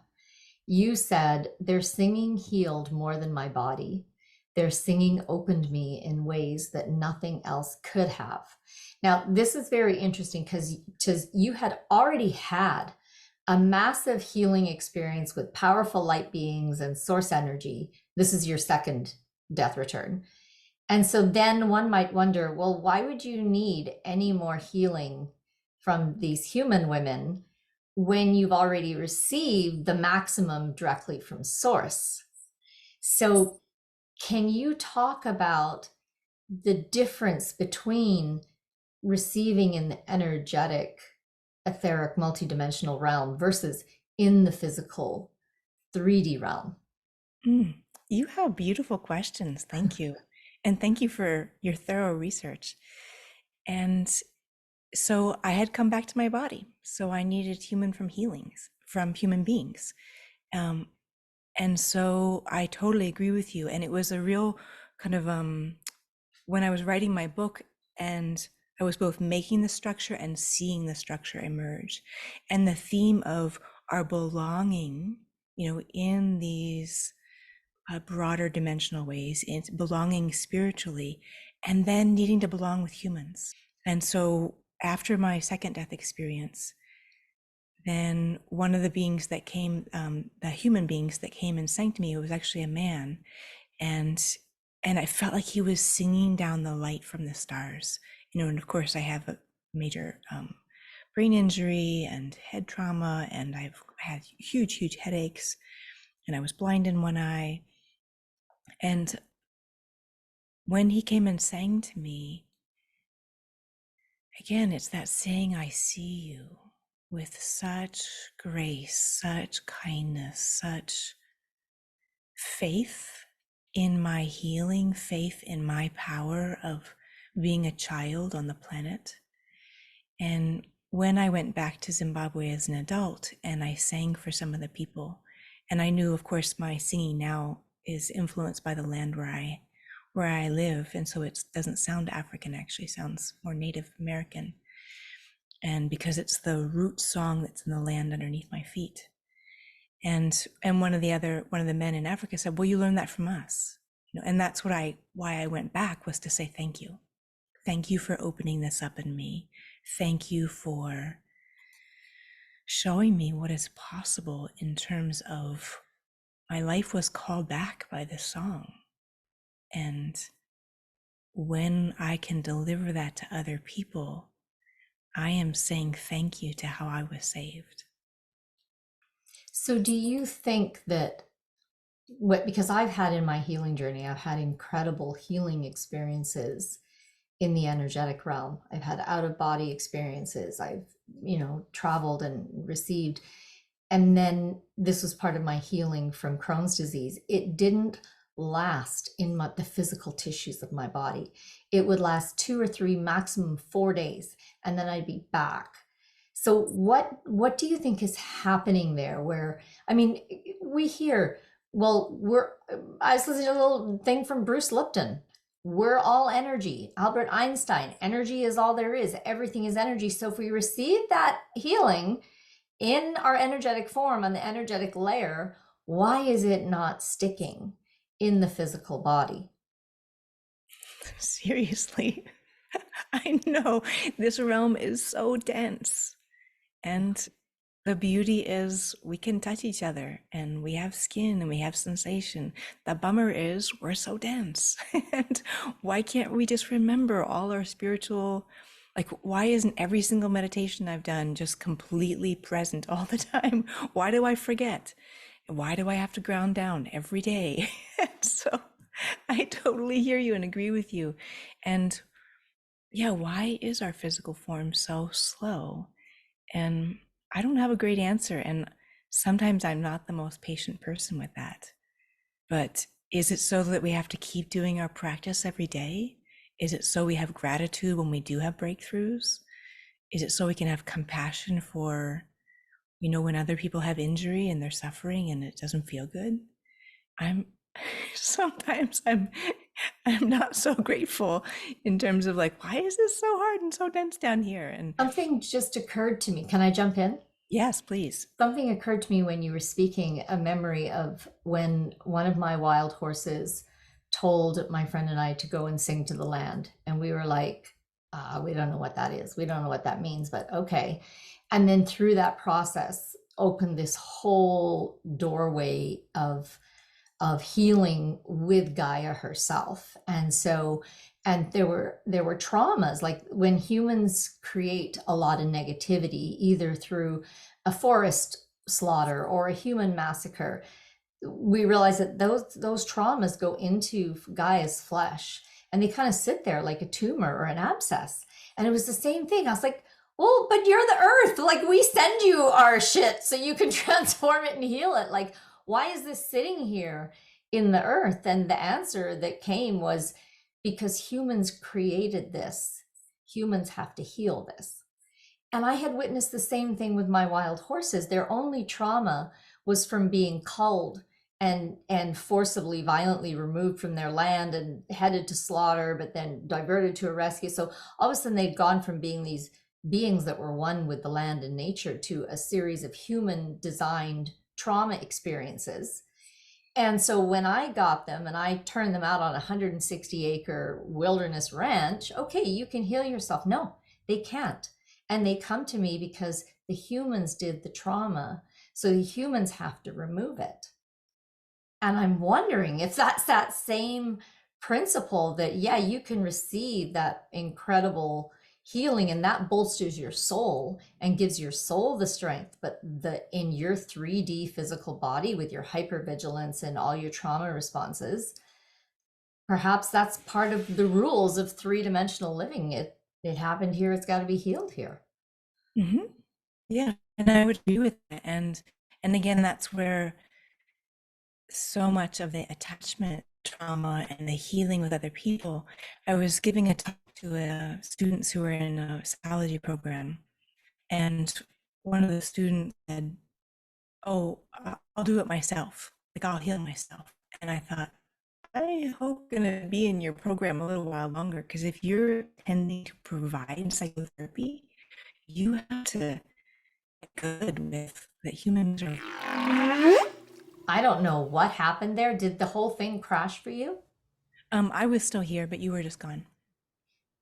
you said, their singing healed more than my body. Their singing opened me in ways that nothing else could have. Now, this is very interesting because you had already had a massive healing experience with powerful light beings and source energy. This is your second death return. And so then one might wonder, well, why would you need any more healing from these human women when you've already received the maximum directly from source? So can you talk about the difference between receiving in the energetic, etheric, multidimensional realm versus in the physical 3D realm? You have beautiful questions. Thank you. And thank you for your thorough research. And so I had come back to my body. So I needed from human beings. And so I totally agree with you. And it was a real kind of, when I was writing my book, and I was both making the structure and seeing the structure emerge, and the theme of our belonging, in these broader dimensional ways, it's belonging spiritually, and then needing to belong with humans. And so after my second death experience, then one of the beings that came, the human beings that came and sang to me, it was actually a man, and I felt like he was singing down the light from the stars. And of course I have a major brain injury and head trauma, and I've had huge headaches, and I was blind in one eye. And when he came and sang to me, again, it's that saying, I see you, with such grace, such kindness, such faith in my healing, faith in my power of being a child on the planet. And when I went back to Zimbabwe as an adult and I sang for some of the people, and I knew, of course, my singing now is influenced by the land where I live, and so it doesn't sound African, actually sounds more Native American, and because it's the root song that's in the land underneath my feet. And one of the men in Africa said, well, you learned that from us. And that's why I went back, was to say thank you. Thank you for opening this up in me. Thank you for showing me what is possible in terms of my life was called back by this song. And when I can deliver that to other people, I am saying thank you to how I was saved. So do you think that because I've had in my healing journey, I've had incredible healing experiences in the energetic realm. I've had out of body experiences. I've, traveled and received. And then this was part of my healing from Crohn's disease. It didn't last in the physical tissues of my body. It would last 2 or 3, maximum 4 days, and then I'd be back. So what do you think is happening there? Where I mean, we hear, well, I was listening to a little thing from Bruce Lipton. We're all energy. Albert Einstein, energy is all there is. Everything is energy. So if we receive that healing in our energetic form on the energetic layer, why is it not sticking in the physical body? Seriously, I know this realm is so dense. And the beauty is we can touch each other and we have skin and we have sensation. The bummer is we're so dense. And why can't we just remember all our spiritual, like, why isn't every single meditation I've done just completely present all the time? Why do I forget? Why do I have to ground down every day? So I totally hear you and agree with you. And yeah, why is our physical form so slow? And I don't have a great answer. And sometimes I'm not the most patient person with that. But is it so that we have to keep doing our practice every day? Is it so we have gratitude when we do have breakthroughs? Is it so we can have compassion for, when other people have injury and they're suffering and it doesn't feel good? I'm sometimes I'm not so grateful in terms of like, why is this so hard and so dense down here? And Something just occurred to me. Can I jump in? yes, please. Something occurred to me when you were speaking, a memory of when one of my wild horses told my friend and I to go and sing to the land. And we were like, we don't know what that is. We don't know what that means, but okay. And then through that process, opened this whole doorway of healing with Gaia herself. And so, and there were traumas, like when humans create a lot of negativity, either through a forest slaughter or a human massacre, we realize that those traumas go into Gaia's flesh and they kind of sit there like a tumor or an abscess. And it was the same thing. I was like, well, but you're the earth. Like, we send you our shit so you can transform it and heal it. Like, why is this sitting here in the earth? And the answer that came was because humans created this. Humans have to heal this. And I had witnessed the same thing with my wild horses. Their only trauma was from being culled and forcibly, violently removed from their land and headed to slaughter, but then diverted to a rescue. So all of a sudden they'd gone from being these beings that were one with the land and nature to a series of human designed trauma experiences. And so when I got them and I turned them out on a 160-acre wilderness ranch, okay, you can heal yourself. No, they can't. And they come to me because the humans did the trauma. So the humans have to remove it. And I'm wondering if that's that same principle that, yeah, you can receive that incredible healing and that bolsters your soul and gives your soul the strength, but in your 3D physical body with your hypervigilance and all your trauma responses, perhaps that's part of the rules of three-dimensional living. It happened here, it's got to be healed here. Mm-hmm. Yeah, and I would agree with that. And again, that's where so much of the attachment trauma and the healing with other people. I was giving a talk to students who were in a psychology program, and one of the students said, "Oh, I'll do it myself. Like, I'll heal myself." And I thought, I hope I'm gonna be in your program a little while longer, because if you're tending to provide psychotherapy, you have to get good with that humans are. I don't know what happened there. Did the whole thing crash for you? I was still here, but you were just gone.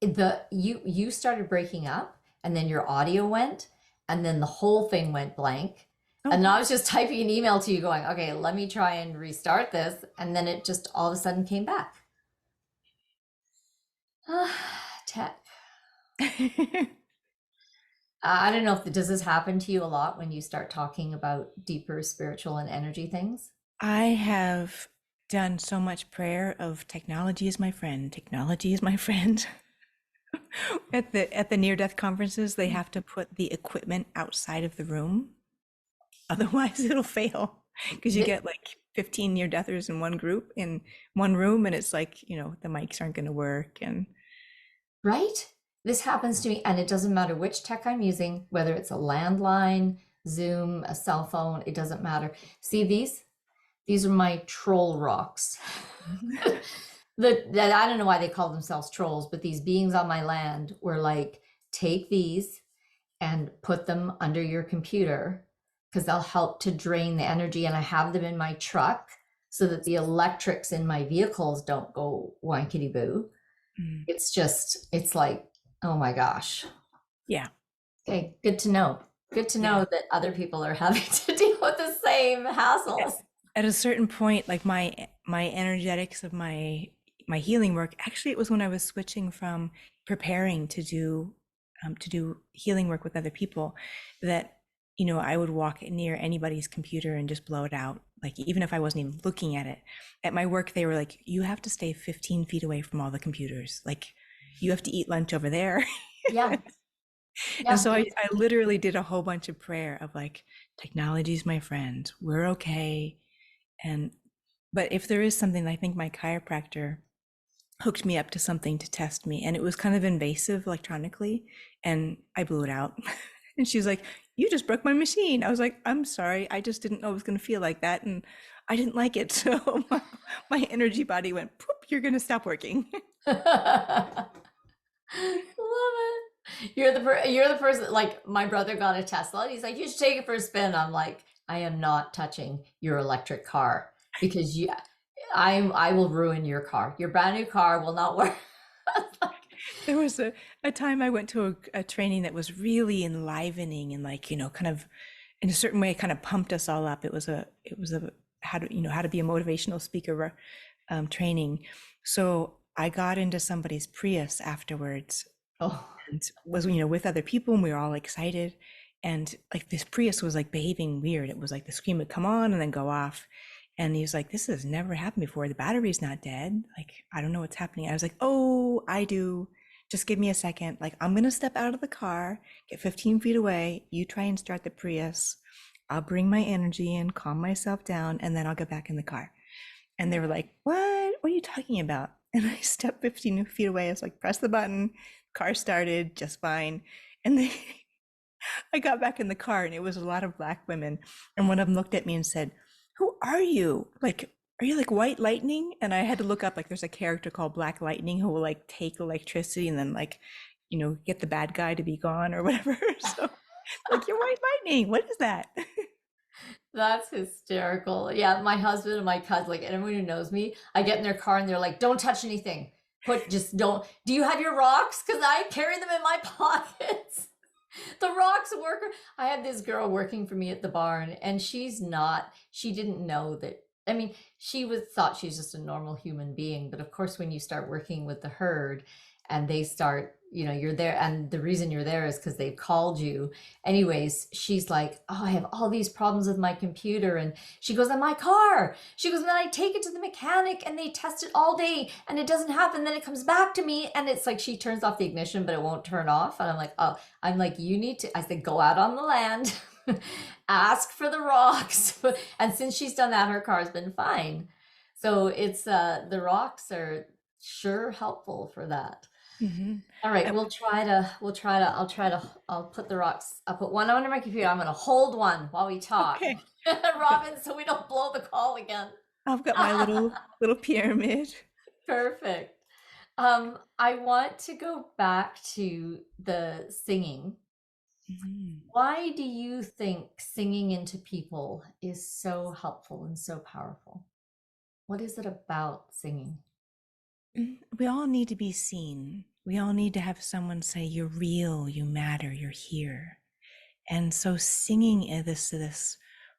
You started breaking up and then your audio went and then the whole thing went blank. Oh. And I was just typing an email to you going, okay, let me try and restart this. And then it just all of a sudden came back. Tech. I don't know if does this happen to you a lot when you start talking about deeper spiritual and energy things? I have done so much prayer of technology is my friend, technology is my friend. At the near-death conferences, they have to put the equipment outside of the room. Otherwise it'll fail, because you get like 15 near-deathers in one group in one room, and it's like, the mics aren't going to work. And right? This happens to me, and it doesn't matter which tech I'm using, whether it's a landline, Zoom, a cell phone, it doesn't matter. See these? These are my troll rocks. That I don't know why they call themselves trolls, but these beings on my land were like, take these and put them under your computer because they'll help to drain the energy. And I have them in my truck so that the electrics in my vehicles don't go wankety boo. Mm. It's like, oh my gosh. Yeah. Okay, good to know. Good to know that other people are having to deal with the same hassles. At a certain point, like my energetics of my healing work, actually it was when I was switching from preparing to do healing work with other people, that I would walk near anybody's computer and just blow it out, like even if I wasn't even looking at it. At my work, they were like, you have to stay 15 feet away from all the computers, like you have to eat lunch over there. Yeah. And so I literally did a whole bunch of prayer of like, technology's my friend, we're okay. But if there is something, I think my chiropractor hooked me up to something to test me, and it was kind of invasive electronically, and I blew it out. And she was like, you just broke my machine. I was like, I'm sorry, I just didn't know it was going to feel like that, and I didn't like it. So my energy body went, poop, you're going to stop working. Love it. You're the person, like my brother got a Tesla and he's like, you should take it for a spin. I'm like, I am not touching your electric car because I will ruin your car. Your brand new car will not work. There was a time I went to a training that was really enlivening and like, kind of in a certain way, kind of pumped us all up. It was a how to be a motivational speaker training. So I got into somebody's Prius afterwards. Oh. And was with other people, and we were all excited, and like this Prius was like behaving weird. It was like the screen would come on and then go off, and he was like, this has never happened before, the battery's not dead, like I don't know what's happening. I was like, oh, I do, just give me a second, like I'm gonna step out of the car, get 15 feet away, you try and start the Prius, I'll bring my energy in, calm myself down, and then I'll get back in the car. And they were like, what are you talking about? And I stepped 15 feet away. I was like, press the button, car started just fine. And then I got back in the car, and it was a lot of Black women. And one of them looked at me and said, who are you? Like, are you like White Lightning? And I had to look up, like there's a character called Black Lightning who will like take electricity and then like, get the bad guy to be gone or whatever. So like, you're White Lightning. What is that? That's hysterical. Yeah, my husband and my cousin, like anyone who knows me, I get in their car and they're like, don't touch anything. Just don't. Do you have your rocks? Because I carry them in my pockets. The rocks worker. I had this girl working for me at the barn, and she didn't know that. I mean, thought she's just a normal human being. But of course, when you start working with the herd and they start, you're there, and the reason you're there is because they've called you. Anyways, she's like, oh, I have all these problems with my computer. And she goes, on my car. She goes, and then I take it to the mechanic and they test it all day and it doesn't happen. Then it comes back to me and it's like she turns off the ignition, but it won't turn off. And I'm like, oh, you need to, I said, go out on the land, ask for the rocks. And since she's done that, her car's been fine. So it's, the rocks are sure helpful for that. Mm-hmm. All right, I'll put the rocks, I'll put one under my computer. I'm going to hold one while we talk. Okay. Robin, so we don't blow the call again. I've got my little pyramid. Perfect. I want to go back to the singing. Mm-hmm. Why do you think singing into people is so helpful and so powerful? What is it about singing? We all need to be seen. We all need to have someone say, you're real, you matter, you're here. And so singing in this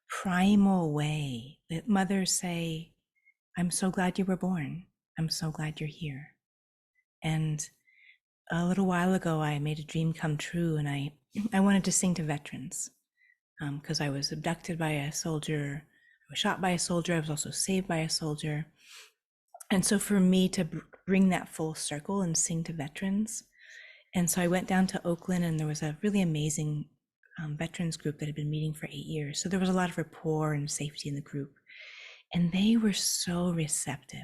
primal way that mothers say, I'm so glad you were born. I'm so glad you're here. And a little while ago, I made a dream come true, and I wanted to sing to veterans because I was abducted by a soldier. I was shot by a soldier. I was also saved by a soldier. And so for me to bring that full circle and sing to veterans. And so I went down to Oakland, and there was a really amazing veterans group that had been meeting for 8 years. So there was a lot of rapport and safety in the group. And they were so receptive.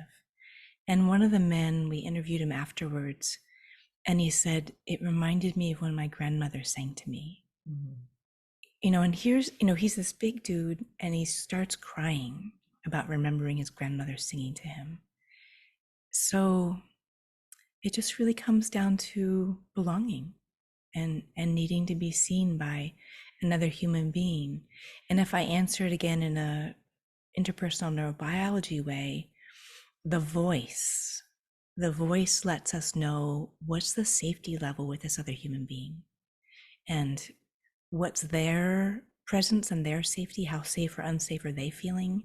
And one of the men, we interviewed him afterwards, And he said, it reminded me of when my grandmother sang to me. And here's, he's this big dude and he starts crying about remembering his grandmother singing to him. So it just really comes down to belonging and needing to be seen by another human being. And if I answer it again in a interpersonal neurobiology way, the voice lets us know what's the safety level with this other human being and what's their presence and their safety, how safe or unsafe are they feeling.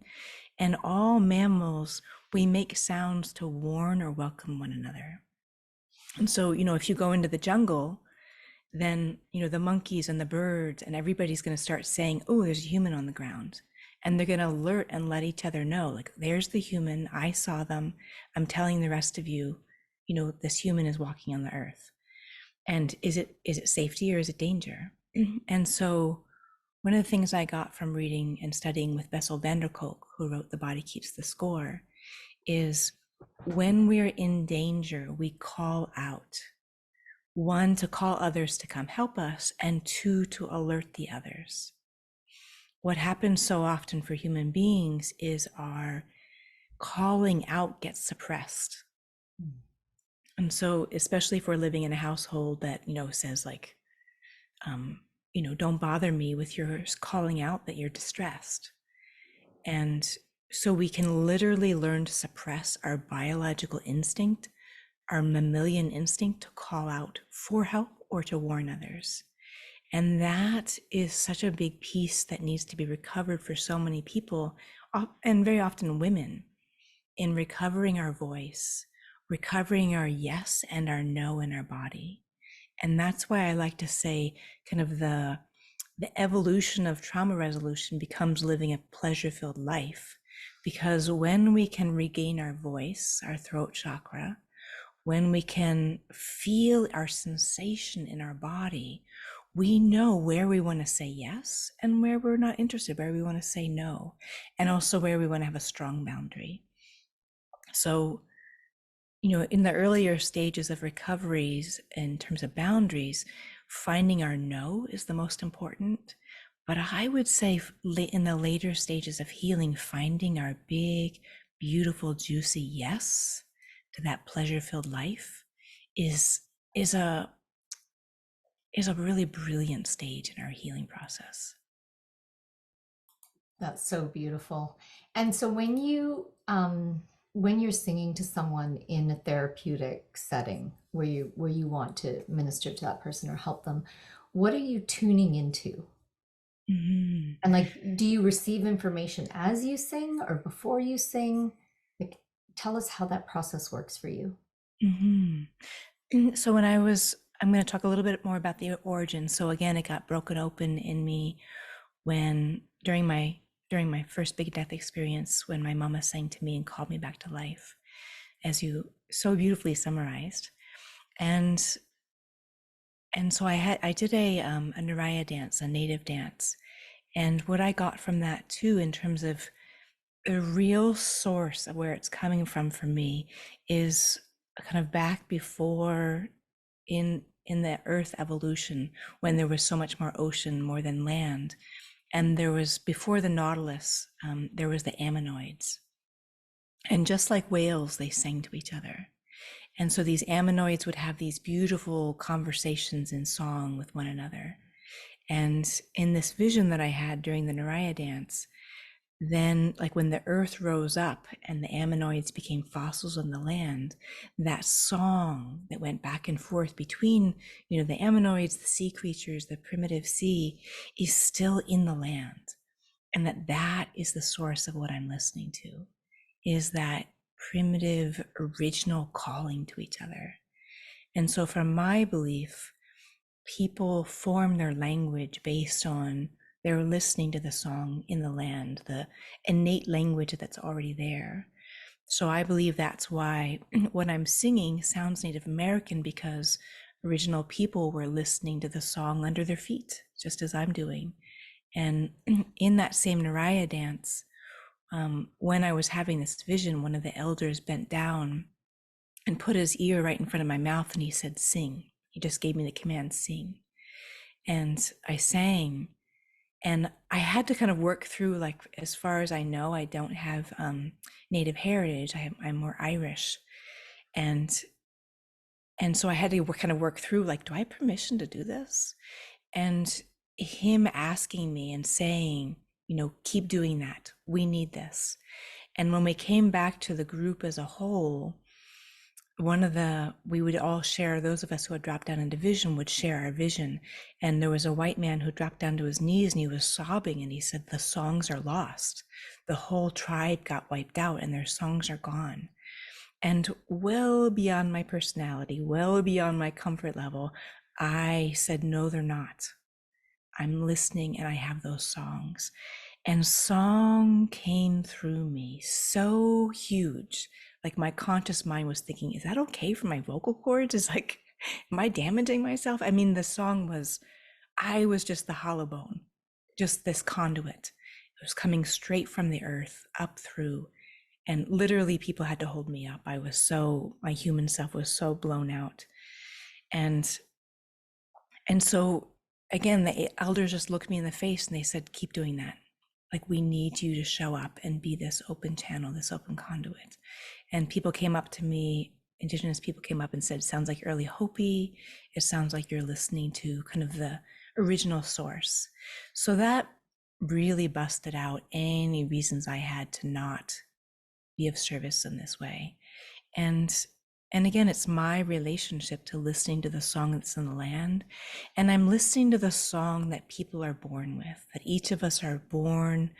And all mammals, we make sounds to warn or welcome one another. And so, if you go into the jungle, then, the monkeys and the birds and everybody's going to start saying, oh, there's a human on the ground. And they're going to alert and let each other know, like, there's the human. I saw them. I'm telling the rest of you, this human is walking on the earth. And is it safety or is it danger? And so one of the things I got from reading and studying with Bessel van der Kolk, who wrote The Body Keeps the Score, is when we're in danger, we call out. One, to call others to come help us, and two, to alert the others. What happens so often for human beings is our calling out gets suppressed. And so, especially if we're living in a household that, says like, don't bother me with your calling out that you're distressed. And so we can literally learn to suppress our biological instinct, our mammalian instinct to call out for help or to warn others. And that is such a big piece that needs to be recovered for so many people, and very often women, in recovering our voice, recovering our yes and our no in our body. And that's why I like to say kind of the evolution of trauma resolution becomes living a pleasure-filled life. Because when we can regain our voice, our throat chakra, when we can feel our sensation in our body, we know where we want to say yes and where we're not interested, where we want to say no, and also where we want to have a strong boundary. So, in the earlier stages of recoveries, in terms of boundaries, finding our no is the most important. But I would say in the later stages of healing, finding our big, beautiful, juicy yes to that pleasure-filled life is a really brilliant stage in our healing process. That's so beautiful. And so when you're singing to someone in a therapeutic setting where you want to minister to that person or help them, what are you tuning into? Mm-hmm. And like, do you receive information as you sing or before you sing? Like, tell us how that process works for you. Mm-hmm. So I'm going to talk a little bit more about the origin. So again, it got broken open in me when during my first big death experience, when my mama sang to me and called me back to life, as you so beautifully summarized. And so I did a Naraya dance, a native dance. And what I got from that too, in terms of the real source of where it's coming from for me, is kind of back before in the earth evolution, when there was so much more ocean, more than land. And there was, before the Nautilus, there was the ammonoids. And just like whales, they sang to each other. And so these ammonoids would have these beautiful conversations in song with one another. And in this vision that I had during the Naraya dance, then like when the earth rose up and the ammonoids became fossils on the land, that song that went back and forth between, the ammonoids, the sea creatures, the primitive sea, is still in the land. And that is the source of what I'm listening to, is that primitive original calling to each other. And so from my belief, people form their language based on they're listening to the song in the land, the innate language that's already there. So I believe that's why what I'm singing sounds Native American, because original people were listening to the song under their feet, just as I'm doing. And in that same Naraya dance, when I was having this vision, one of the elders bent down and put his ear right in front of my mouth, and he said, sing. He just gave me the command, sing. And I sang, and I had to kind of work through, like, as far as I know, I don't have Native heritage. I'm more Irish. And so I had to kind of work through, like, do I have permission to do this? And him asking me and saying, keep doing that. We need this. And when we came back to the group as a whole, we would all share, those of us who had dropped down into vision would share our vision. And there was a white man who dropped down to his knees, and he was sobbing, and he said, the songs are lost. The whole tribe got wiped out and their songs are gone. And well beyond my personality, well beyond my comfort level, I said, no, they're not. I'm listening and I have those songs. And song came through me so huge. Like, my conscious mind was thinking, is that okay for my vocal cords? Is, like, am I damaging myself? I mean, the song was, I was just the hollow bone, just this conduit. It was coming straight from the earth up through. And literally people had to hold me up. My human self was so blown out. And so again, the elders just looked me in the face and they said, keep doing that. Like, we need you to show up and be this open channel, this open conduit. And people came up to me, Indigenous people came up and said, it sounds like early Hopi. It sounds like you're listening to kind of the original source. So that really busted out any reasons I had to not be of service in this way. And again, it's my relationship to listening to the song that's in the land. And I'm listening to the song that people are born with, that each of us are born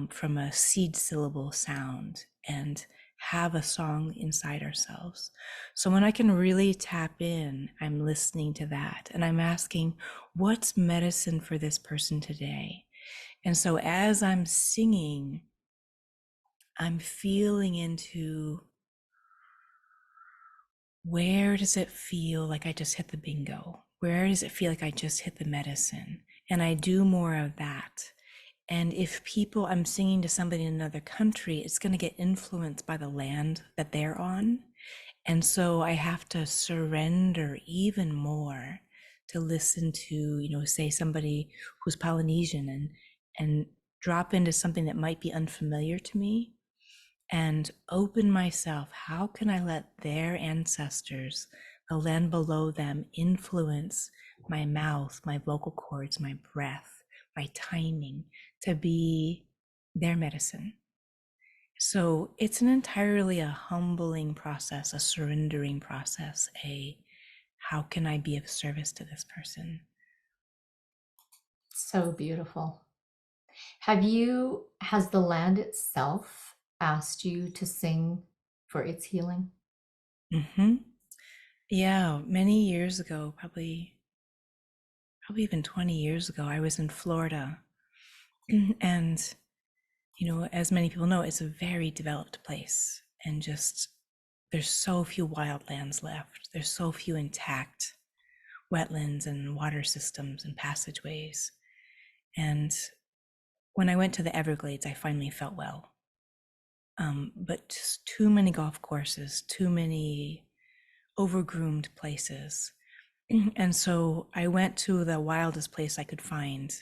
from a seed syllable sound and have a song inside ourselves. So when I can really tap in, I'm listening to that. And I'm asking, what's medicine for this person today? And so as I'm singing, I'm feeling into, where does it feel like I just hit the bingo? Where does it feel like I just hit the medicine? And I do more of that. And if I'm singing to somebody in another country, it's going to get influenced by the land that they're on. And so I have to surrender even more to listen to, say somebody who's Polynesian, and drop into something that might be unfamiliar to me, and open myself. How can I let their ancestors, the land below them, influence my mouth, my vocal cords, my breath, my timing, to be their medicine? So it's an entirely a humbling process, a surrendering process, how can I be of service to this person? So beautiful. Has the land itself asked you to sing for its healing? Mm-hmm. Yeah, many years ago, probably even 20 years ago, I was in Florida. And, as many people know, it's a very developed place. And just, there's so few wildlands left. There's so few intact wetlands and water systems and passageways. And when I went to the Everglades, I finally felt well. But just too many golf courses, too many overgroomed places. And so I went to the wildest place I could find.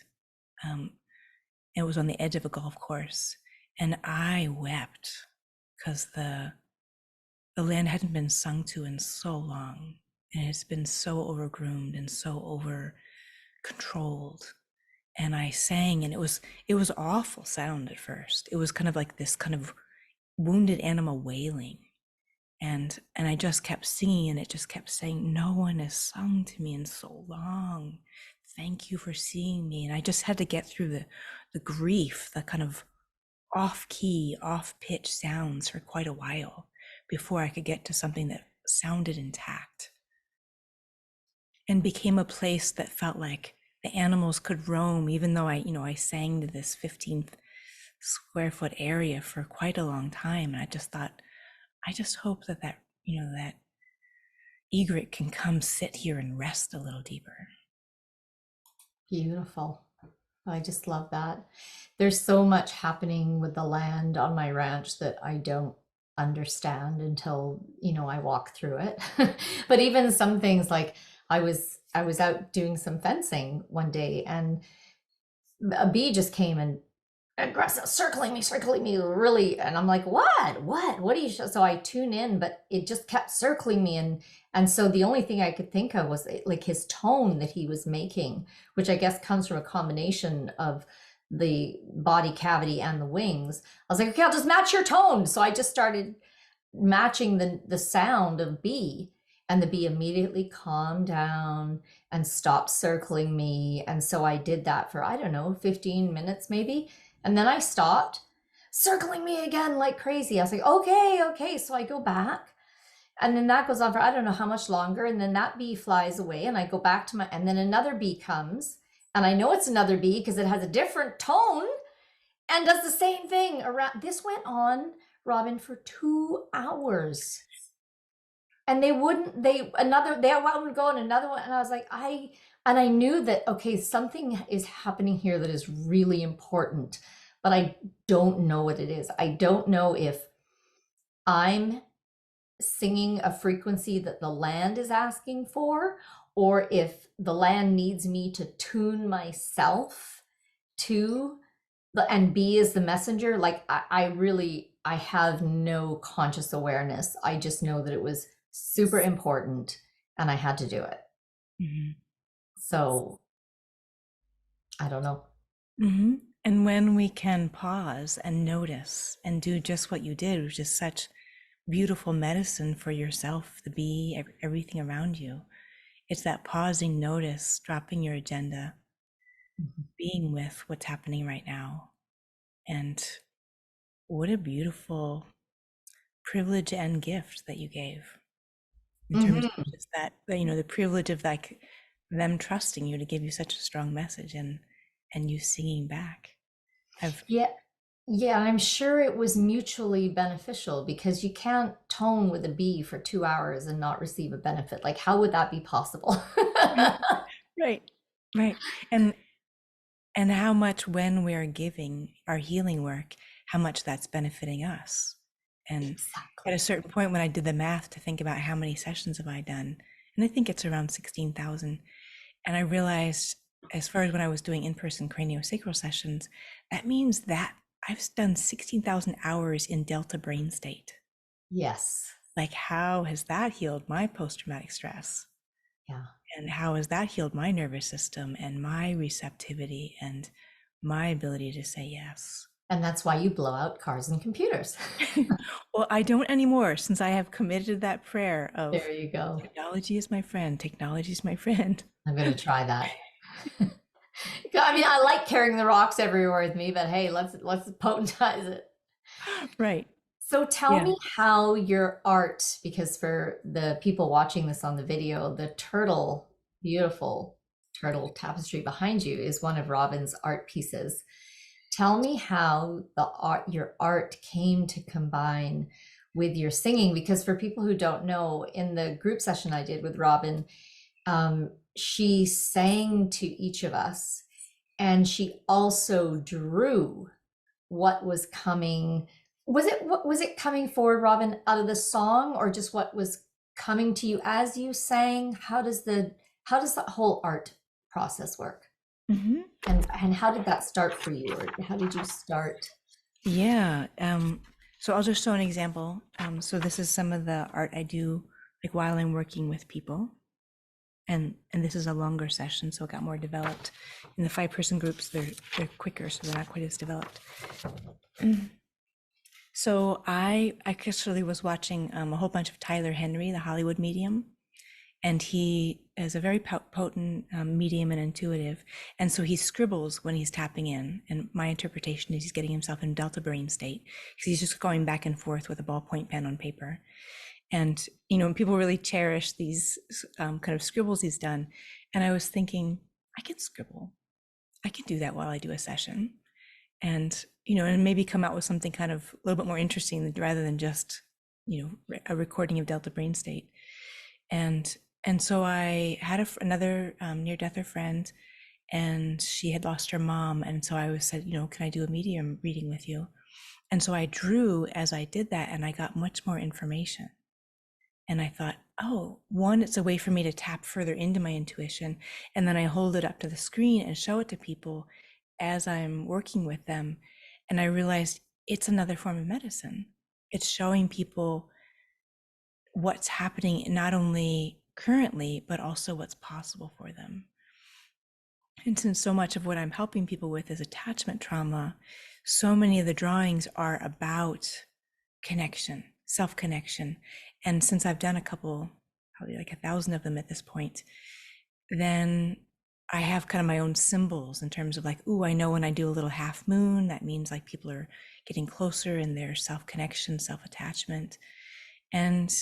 It was on the edge of a golf course, and I wept because the land hadn't been sung to in so long, and it's been so overgroomed and so over controlled. And I sang, and it was awful sound at first. It was kind of like this kind of wounded animal wailing. And I just kept singing, and it just kept saying, no one has sung to me in so long. Thank you for seeing me. And I just had to get through the grief, the kind of off-key, off-pitch sounds for quite a while before I could get to something that sounded intact and became a place that felt like the animals could roam, even though I sang to this 15 square foot area for quite a long time. And I just thought, I just hope that egret can come sit here and rest a little deeper. Beautiful. I just love that. There's so much happening with the land on my ranch that I don't understand until, I walk through it. But even some things, like I was out doing some fencing one day, and a bee just came and aggressive, circling me really, and I'm like, what do you so I tune in, but it just kept circling me, and so the only thing I could think of was like his tone that he was making, which I guess comes from a combination of the body cavity and the wings. I was like, okay, I'll just match your tone. So I just started matching the sound of bee, and the bee immediately calmed down and stopped circling me. And so I did that for, I don't know, 15 minutes maybe. And then I stopped circling me again like crazy. I was like, okay. So I go back, and then that goes on for I don't know how much longer. And then that bee flies away, and I go back to and then another bee comes, and I know it's another bee because it has a different tone and does the same thing around. This went on, Robin, for 2 hours. And they would go on another one. And I was like, I knew that, okay, something is happening here that is really important, but I don't know what it is. I don't know if I'm singing a frequency that the land is asking for, or if the land needs me to tune myself to and be as the messenger. Like I have no conscious awareness. I just know that it was super important and I had to do it. Mm-hmm. So I don't know. Mm-hmm. And when we can pause and notice and do just what you did, which is such beautiful medicine for yourself, the bee, everything around you. It's that pausing, notice, dropping your agenda, being with what's happening right now. And what a beautiful privilege and gift that you gave, in terms of just that, the privilege of like them trusting you to give you such a strong message, and you singing back. Yeah, I'm sure it was mutually beneficial, because you can't tone with a bee for 2 hours and not receive a benefit. Like, how would that be possible? Right. And how much, when we're giving our healing work, how much that's benefiting us. And Exactly. at a certain point, when I did the math to think about how many sessions have I done, and I think it's around 16,000, and I realized, as far as when I was doing in-person craniosacral sessions, that means that I've done 16,000 hours in delta brain state. Yes. Like, how has that healed my post-traumatic stress? Yeah. And how has that healed my nervous system and my receptivity and my ability to say yes? And that's why you blow out cars and computers. Well, I don't anymore, since I have committed that prayer of, There you go. technology is my friend, technology is my friend. I'm going to try that. I mean, I like carrying the rocks everywhere with me, but hey, let's potentize it. Right. So tell me how your art, because for the people watching this on the video, the beautiful turtle tapestry behind you is one of Robin's art pieces. Tell me how your art came to combine with your singing, because for people who don't know, in the group session I did with Robin, she sang to each of us, and she also drew what was coming. Was it coming forward, Robin, out of the song, or just what was coming to you as you sang? How does that whole art process work? Mm-hmm. And how did that start for you, or how did you start? Yeah. So I'll just show an example. So this is some of the art I do, like while I'm working with people. And this is a longer session, so it got more developed. In the 5-person groups, they're quicker, so they're not quite as developed. So I actually was watching a whole bunch of Tyler Henry, the Hollywood medium, and he is a very potent medium and intuitive. And so he scribbles when he's tapping in. And my interpretation is he's getting himself in delta brain state, because he's just going back and forth with a ballpoint pen on paper. And, people really cherish these kind of scribbles he's done. And I was thinking, I can scribble. I can do that while I do a session. And, and maybe come out with something kind of a little bit more interesting rather than just, a recording of delta brain state. And so I had another near-deather friend, and she had lost her mom. And so I said, can I do a medium reading with you? And so I drew as I did that, and I got much more information. And I thought, oh, one, it's a way for me to tap further into my intuition. And then I hold it up to the screen and show it to people as I'm working with them. And I realized it's another form of medicine. It's showing people what's happening, not only currently, but also what's possible for them. And since so much of what I'm helping people with is attachment trauma, so many of the drawings are about connection, self-connection. And since I've done a couple, probably like 1,000 of them at this point, then I have kind of my own symbols in terms of like, ooh, I know when I do a little half moon, that means like people are getting closer in their self-connection, self-attachment. And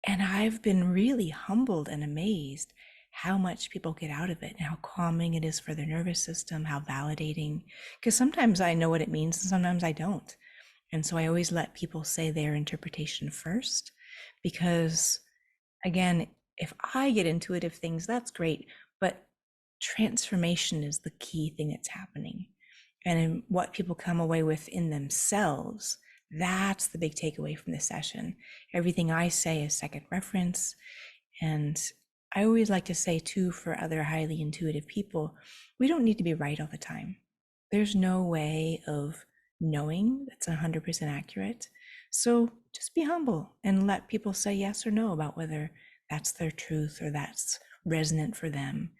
I've been really humbled and amazed how much people get out of it and how calming it is for their nervous system, how validating, because sometimes I know what it means and sometimes I don't. And so I always let people say their interpretation first, because again, if I get intuitive things, that's great, but transformation is the key thing that's happening. And in what people come away with in themselves, that's the big takeaway from this session. Everything I say is second reference. And I always like to say too, for other highly intuitive people, we don't need to be right all the time. There's no way of knowing that's 100% accurate. So just be humble and let people say yes or no about whether that's their truth or that's resonant for them.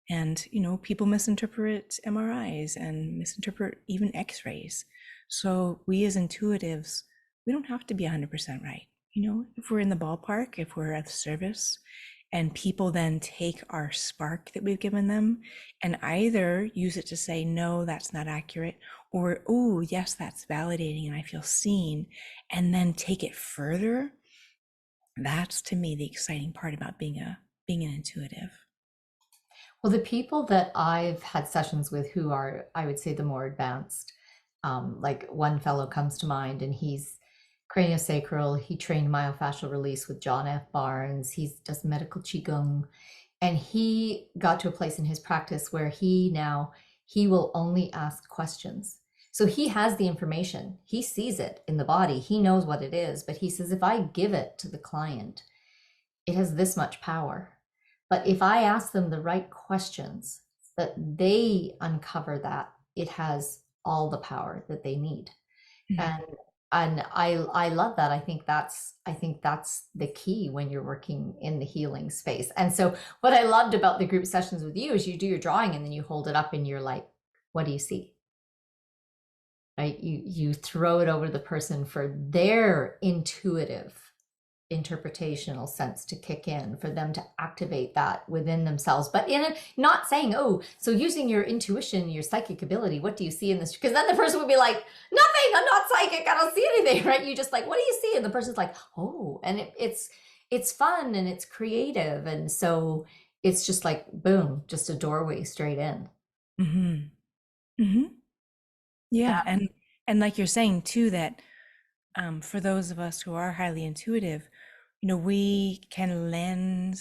And, you know, people misinterpret MRIs and misinterpret even X-rays. So we as intuitives, we don't have to be 100% right. You know, if we're in the ballpark, if we're of service, and people then take our spark that we've given them and either use it to say, no, that's not accurate, or, oh, yes, that's validating and I feel seen, and then take it further. That's to me the exciting part about being an intuitive. Well, the people that I've had sessions with who are, I would say, the more advanced, like one fellow comes to mind, and he's craniosacral. He trained myofascial release with John F. Barnes. He does medical qigong, and he got to a place in his practice where he will only ask questions. So he has the information. He sees it in the body. He knows what it is, but he says, if I give it to the client, it has this much power. But if I ask them the right questions, that they uncover, that it has all the power that they need. Mhm. And I love that. I think that's the key when you're working in the healing space. And so what I loved about the group sessions with you is you do your drawing and then you hold it up and you're like, what do you see? Right? You throw it over the person for their intuitive interpretational sense to kick in, for them to activate that within themselves, but not saying, oh, so using your intuition, your psychic ability, what do you see in this? Because then the person would be like, nothing, I'm not psychic, I don't see anything, right? You just like, what do you see? And the person's like, oh, and it's fun and it's creative, and so it's just like boom, just a doorway straight in. Mm-hmm. Mm-hmm. Yeah, Yeah. and like you're saying too, that for those of us who are highly intuitive, you know, we can lend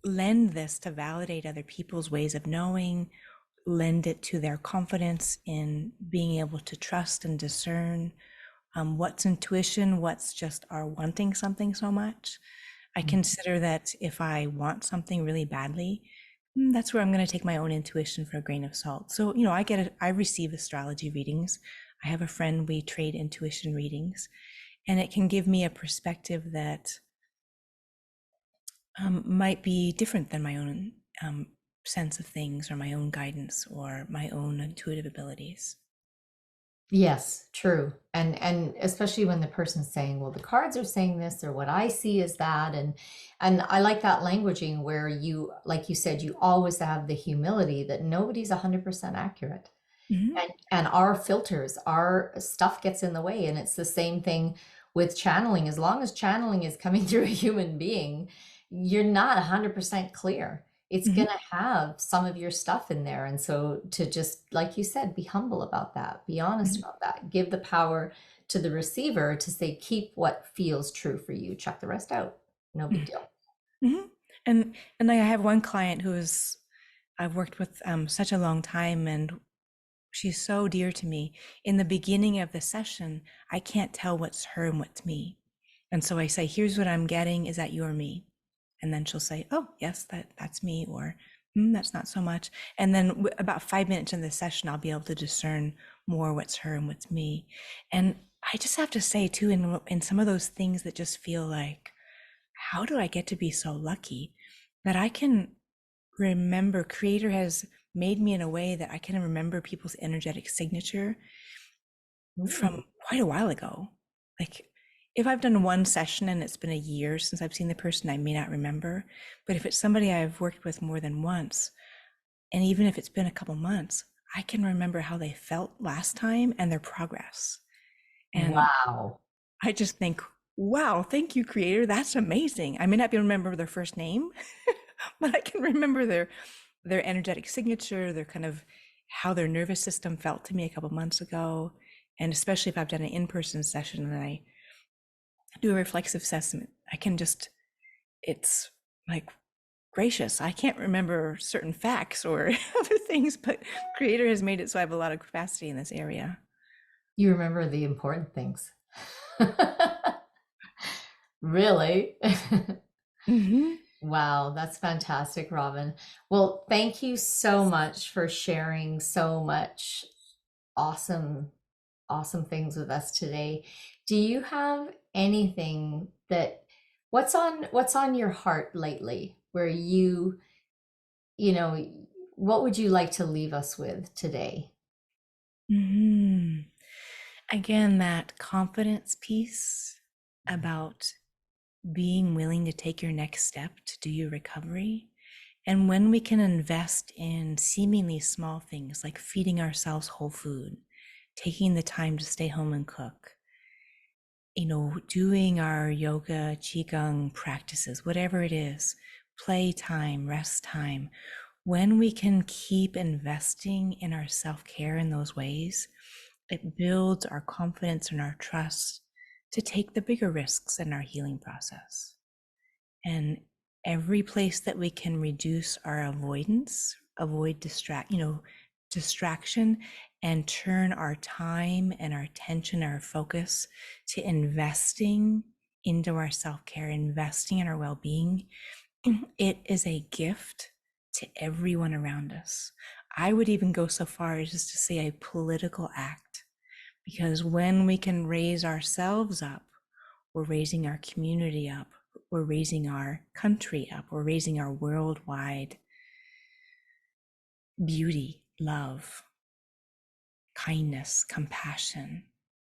this to validate other people's ways of knowing, lend it to their confidence in being able to trust and discern what's intuition, what's just our wanting something so much. I consider that if I want something really badly, that's where I'm going to take my own intuition for a grain of salt. So, you know, I receive astrology readings. I have a friend, we trade intuition readings, and it can give me a perspective that might be different than my own sense of things or my own guidance or my own intuitive abilities. Yes, true. And especially when the person's saying, well, the cards are saying this, or what I see is that. And I like that languaging where you, like you said, you always have the humility that nobody's 100% accurate. Mm-hmm. And our filters, our stuff gets in the way. And it's the same thing with channeling. As long as channeling is coming through a human being, you're not 100% clear. It's Mm-hmm. going to have some of your stuff in there. And so to just, like you said, be humble about that, be honest about that, give the power to the receiver to say, keep what feels true for you, check the rest out. No big deal. Mm-hmm. And I have one client who is I've worked with such a long time, and She's so dear to me. In the beginning of the session, I can't tell what's her and what's me. And so I say, here's what I'm getting. Is that you or me? And then she'll say, oh, yes, that's me, or that's not so much. And then about 5 minutes in the session, I'll be able to discern more what's her and what's me. And I just have to say too, in some of those things that just feel like, how do I get to be so lucky that I can remember, Creator has made me in a way that I can remember people's energetic signature from quite a while ago. Like if I've done one session and it's been a year since I've seen the person, I may not remember. But if it's somebody I've worked with more than once, and even if it's been a couple months, I can remember how they felt last time and their progress. And Wow. I just think, wow, thank you, Creator. That's amazing. I may not be able to remember their first name, but I can remember their energetic signature, their kind of how their nervous system felt to me a couple months ago. And especially if I've done an in-person session and I do a reflexive assessment, I can just, it's like, gracious, I can't remember certain facts or other things, but Creator has made it so I have a lot of capacity in this area. You remember the important things. Really? Mm-hmm. Wow, that's fantastic, Robin. Well, thank you so much for sharing so much awesome, awesome things with us today. Do you have anything that what's on your heart lately where you know, what would you like to leave us with today? Mm-hmm. Again, that confidence piece about being willing to take your next step to do your recovery. And when we can invest in seemingly small things like feeding ourselves whole food, taking the time to stay home and cook, doing our yoga, qigong practices, whatever it is, play time, rest time, when we can keep investing in our self-care in those ways, it builds our confidence and our trust to take the bigger risks in our healing process. And every place that we can reduce our avoidance, avoid distraction, and turn our time and our attention, our focus to investing into our self-care, investing in our well-being, it is a gift to everyone around us. I would even go so far as just to say a political act, because when we can raise ourselves up, we're raising our community up, we're raising our country up, we're raising our worldwide beauty, love, kindness, compassion,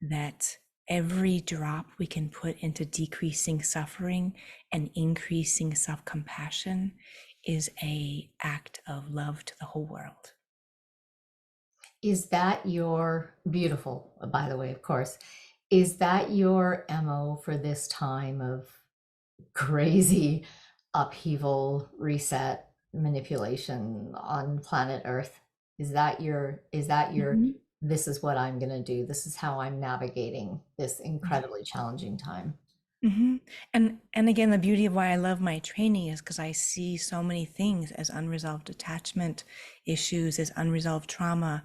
that every drop we can put into decreasing suffering and increasing self-compassion is an act of love to the whole world. Is that your beautiful, by the way, of course, is that your MO for this time of crazy upheaval, reset, manipulation on planet Earth? Is that your Mhm. this is what I'm going to do. This is how I'm navigating this incredibly challenging time. Mm-hmm. And again, the beauty of why I love my training is because I see so many things as unresolved attachment issues, as unresolved trauma,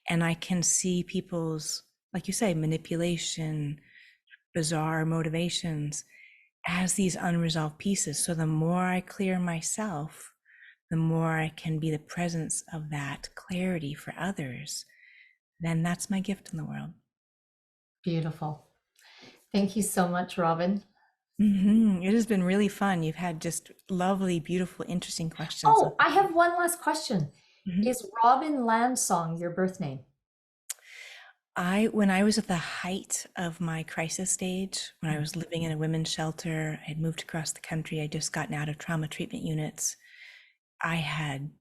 and I can see people's, like you say, manipulation, bizarre motivations as these unresolved pieces. So the more I clear myself, the more I can be the presence of that clarity for others. Then that's my gift in the world. Beautiful. Thank you so much, Robin. It has been really fun. You've had just lovely, beautiful, interesting questions. Oh, I have one last question. Mhm. Is Robin Landsong your birth name? When I was at the height of my crisis stage, when I was living in a women's shelter, I had moved across the country, I'd just gotten out of trauma treatment units. I had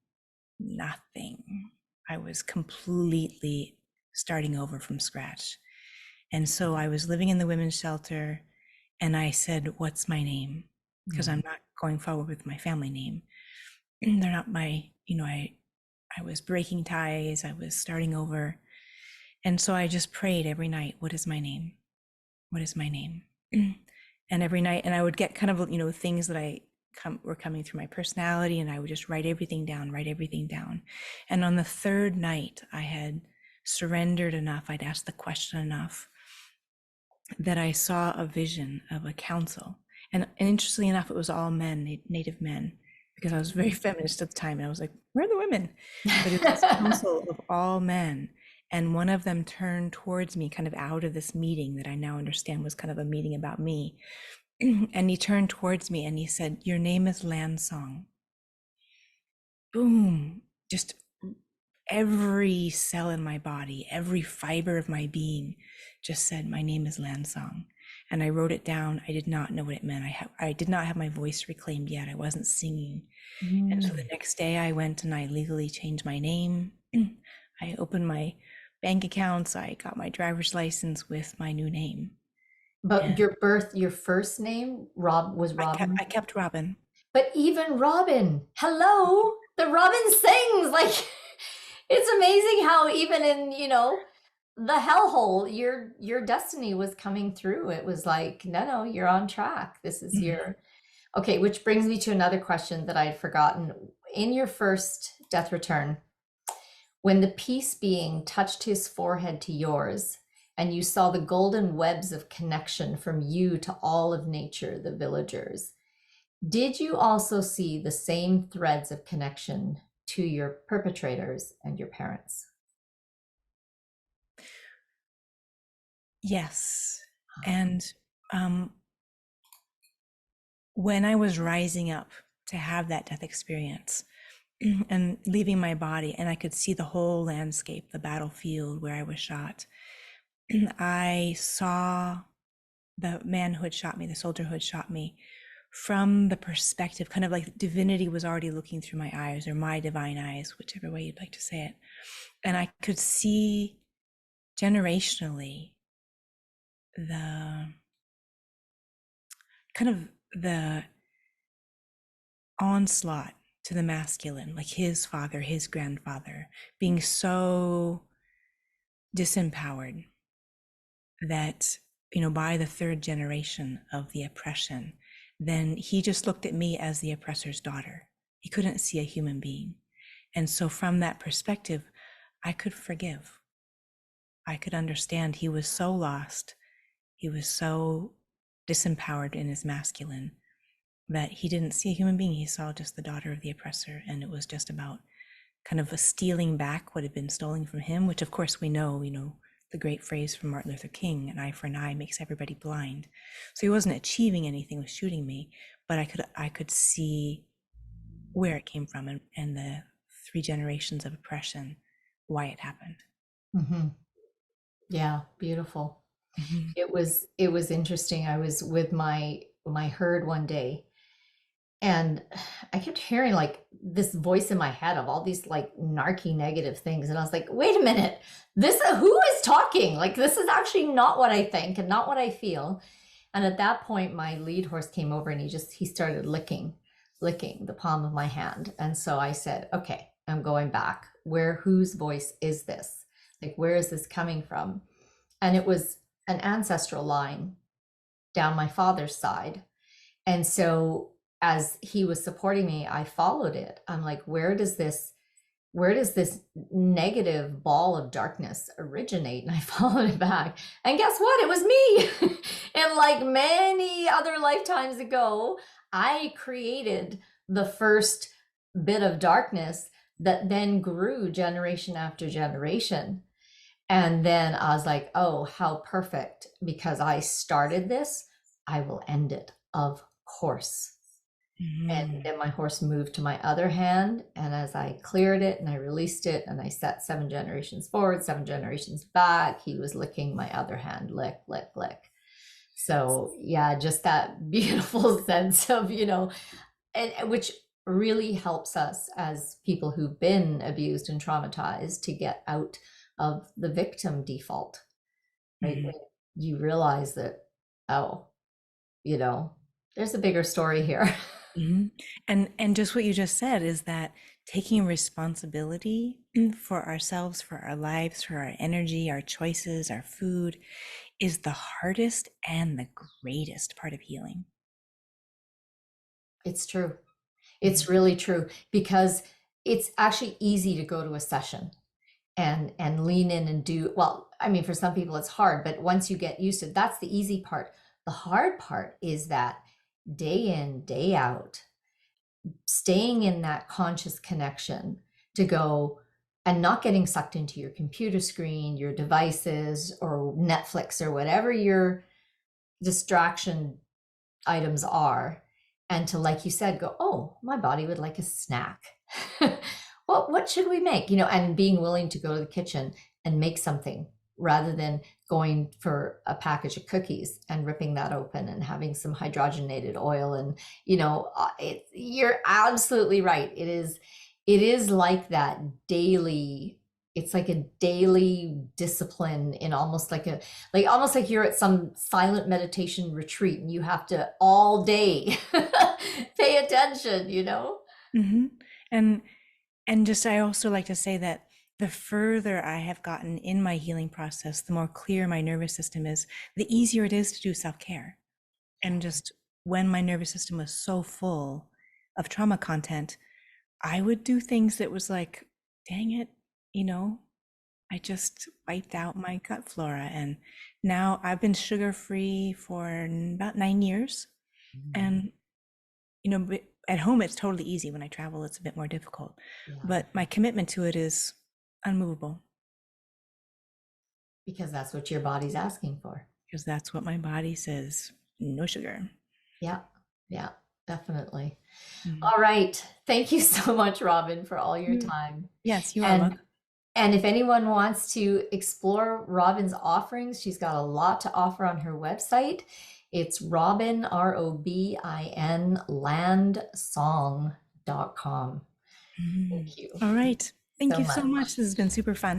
nothing. I was completely starting over from scratch. And so I was living in the women's shelter and I said, what's my name? Because I'm not going forward with my family name. They're not I was breaking ties, I was starting over. And so I just prayed every night, what is my name? What is my name? And every night, and I would get kind of, things that were coming through my personality, and I would just write everything down. And on the third night, I had surrendered enough, I'd asked the question enough, that I saw a vision of a council. And interestingly enough, it was all men, Native men, because I was very feminist at the time. And I was like, where are the women? But it was a council of all men. And one of them turned towards me, kind of out of this meeting that I now understand was kind of a meeting about me. And he turned towards me and he said, your name is Landsong. Boom. Just every cell in my body, every fiber of my being just said, my name is Landsong. And I wrote it down. I did not know what it meant. I did not have my voice reclaimed yet. I wasn't singing. And so the next day I went and I legally changed my name. I opened my bank accounts. I got my driver's license with my new name. But And your first name, was Robin? I kept Robin. But even Robin, hello, the Robin sings. Like, it's amazing how even in, the hellhole, your destiny was coming through. It was like, no, you're on track. This is your, okay, which brings me to another question that I had forgotten. In your first death return, when the peace being touched his forehead to yours, and you saw the golden webs of connection from you to all of nature, the villagers, did you also see the same threads of connection to your perpetrators and your parents? Yes. And when I was rising up to have that death experience and leaving my body, and I could see the whole landscape, the battlefield where I was shot, I saw the man who had shot me, the soldier who had shot me, from the perspective, kind of like divinity was already looking through my eyes, or my divine eyes, whichever way you'd like to say it. And I could see generationally the kind of the onslaught to the masculine, like his father, his grandfather, being so disempowered that, by the third generation of the oppression, then he just looked at me as the oppressor's daughter. He couldn't see a human being. And so from that perspective, I could forgive. I could understand. He was so lost. He was so disempowered in his masculine that he didn't see a human being. He saw just the daughter of the oppressor. And it was just about kind of a stealing back what had been stolen from him, which of course we know, the great phrase from Martin Luther King, an eye for an eye makes everybody blind. So he wasn't achieving anything with shooting me, but I could see where it came from and the 3 generations of oppression, why it happened. Mm-hmm. Yeah, beautiful. Mm-hmm. It was interesting. I was with my herd one day, and I kept hearing like this voice in my head of all these like narky negative things. And I was like, wait a minute, who is talking? Like, this is actually not what I think and not what I feel. And at that point, my lead horse came over and he started licking the palm of my hand. And so I said, okay, I'm going back. Whose voice is this? Like, where is this coming from? And it was an ancestral line down my father's side. And so as he was supporting me, I followed it. I'm like, where does this negative ball of darkness originate? And I followed it back. And guess what? It was me. And like many other lifetimes ago, I created the first bit of darkness that then grew generation after generation. And then I was like, oh, how perfect. Because I started this, I will end it, of course. Mm-hmm. And then my horse moved to my other hand. And as I cleared it and I released it and I set 7 generations forward, 7 generations back, he was licking my other hand, lick, lick, lick. So yeah, just that beautiful sense of, and which really helps us as people who've been abused and traumatized to get out of the victim default, right? Mm-hmm. When you realize that, oh, there's a bigger story here. Mm-hmm. And just what you just said is that taking responsibility for ourselves, for our lives, for our energy, our choices, our food is the hardest and the greatest part of healing. It's true. It's really true, because it's actually easy to go to a session and lean in and do well. I mean, for some people it's hard, but once you get used to it, that's the easy part. The hard part is that day in, day out, staying in that conscious connection to go and not getting sucked into your computer screen, your devices, or Netflix, or whatever your distraction items are. And to, like you said, go, oh, my body would like a snack. What should we make? And being willing to go to the kitchen and make something rather than going for a package of cookies and ripping that open and having some hydrogenated oil. And you're absolutely right. It is like that daily. It's like a daily discipline, in almost like you're at some silent meditation retreat and you have to all day pay attention. Mm-hmm. And just, I also like to say that the further I have gotten in my healing process, the more clear my nervous system is, the easier it is to do self-care. And just when my nervous system was so full of trauma content, I would do things that was like, dang it, I just wiped out my gut flora. And now I've been sugar-free for about 9 years. And, at home, it's totally easy. When I travel, it's a bit more difficult. Yeah. But my commitment to it is unmovable. Because that's what your body's asking for. Because that's what my body says, no sugar. Yeah, definitely. Mm-hmm. All right. Thank you so much, Robin, for all your time. Yes, you are welcome. And if anyone wants to explore Robin's offerings, she's got a lot to offer on her website. It's Robin, ROBIN, landsong.com. Thank you. All right. Thank you so much. much. This has been super fun.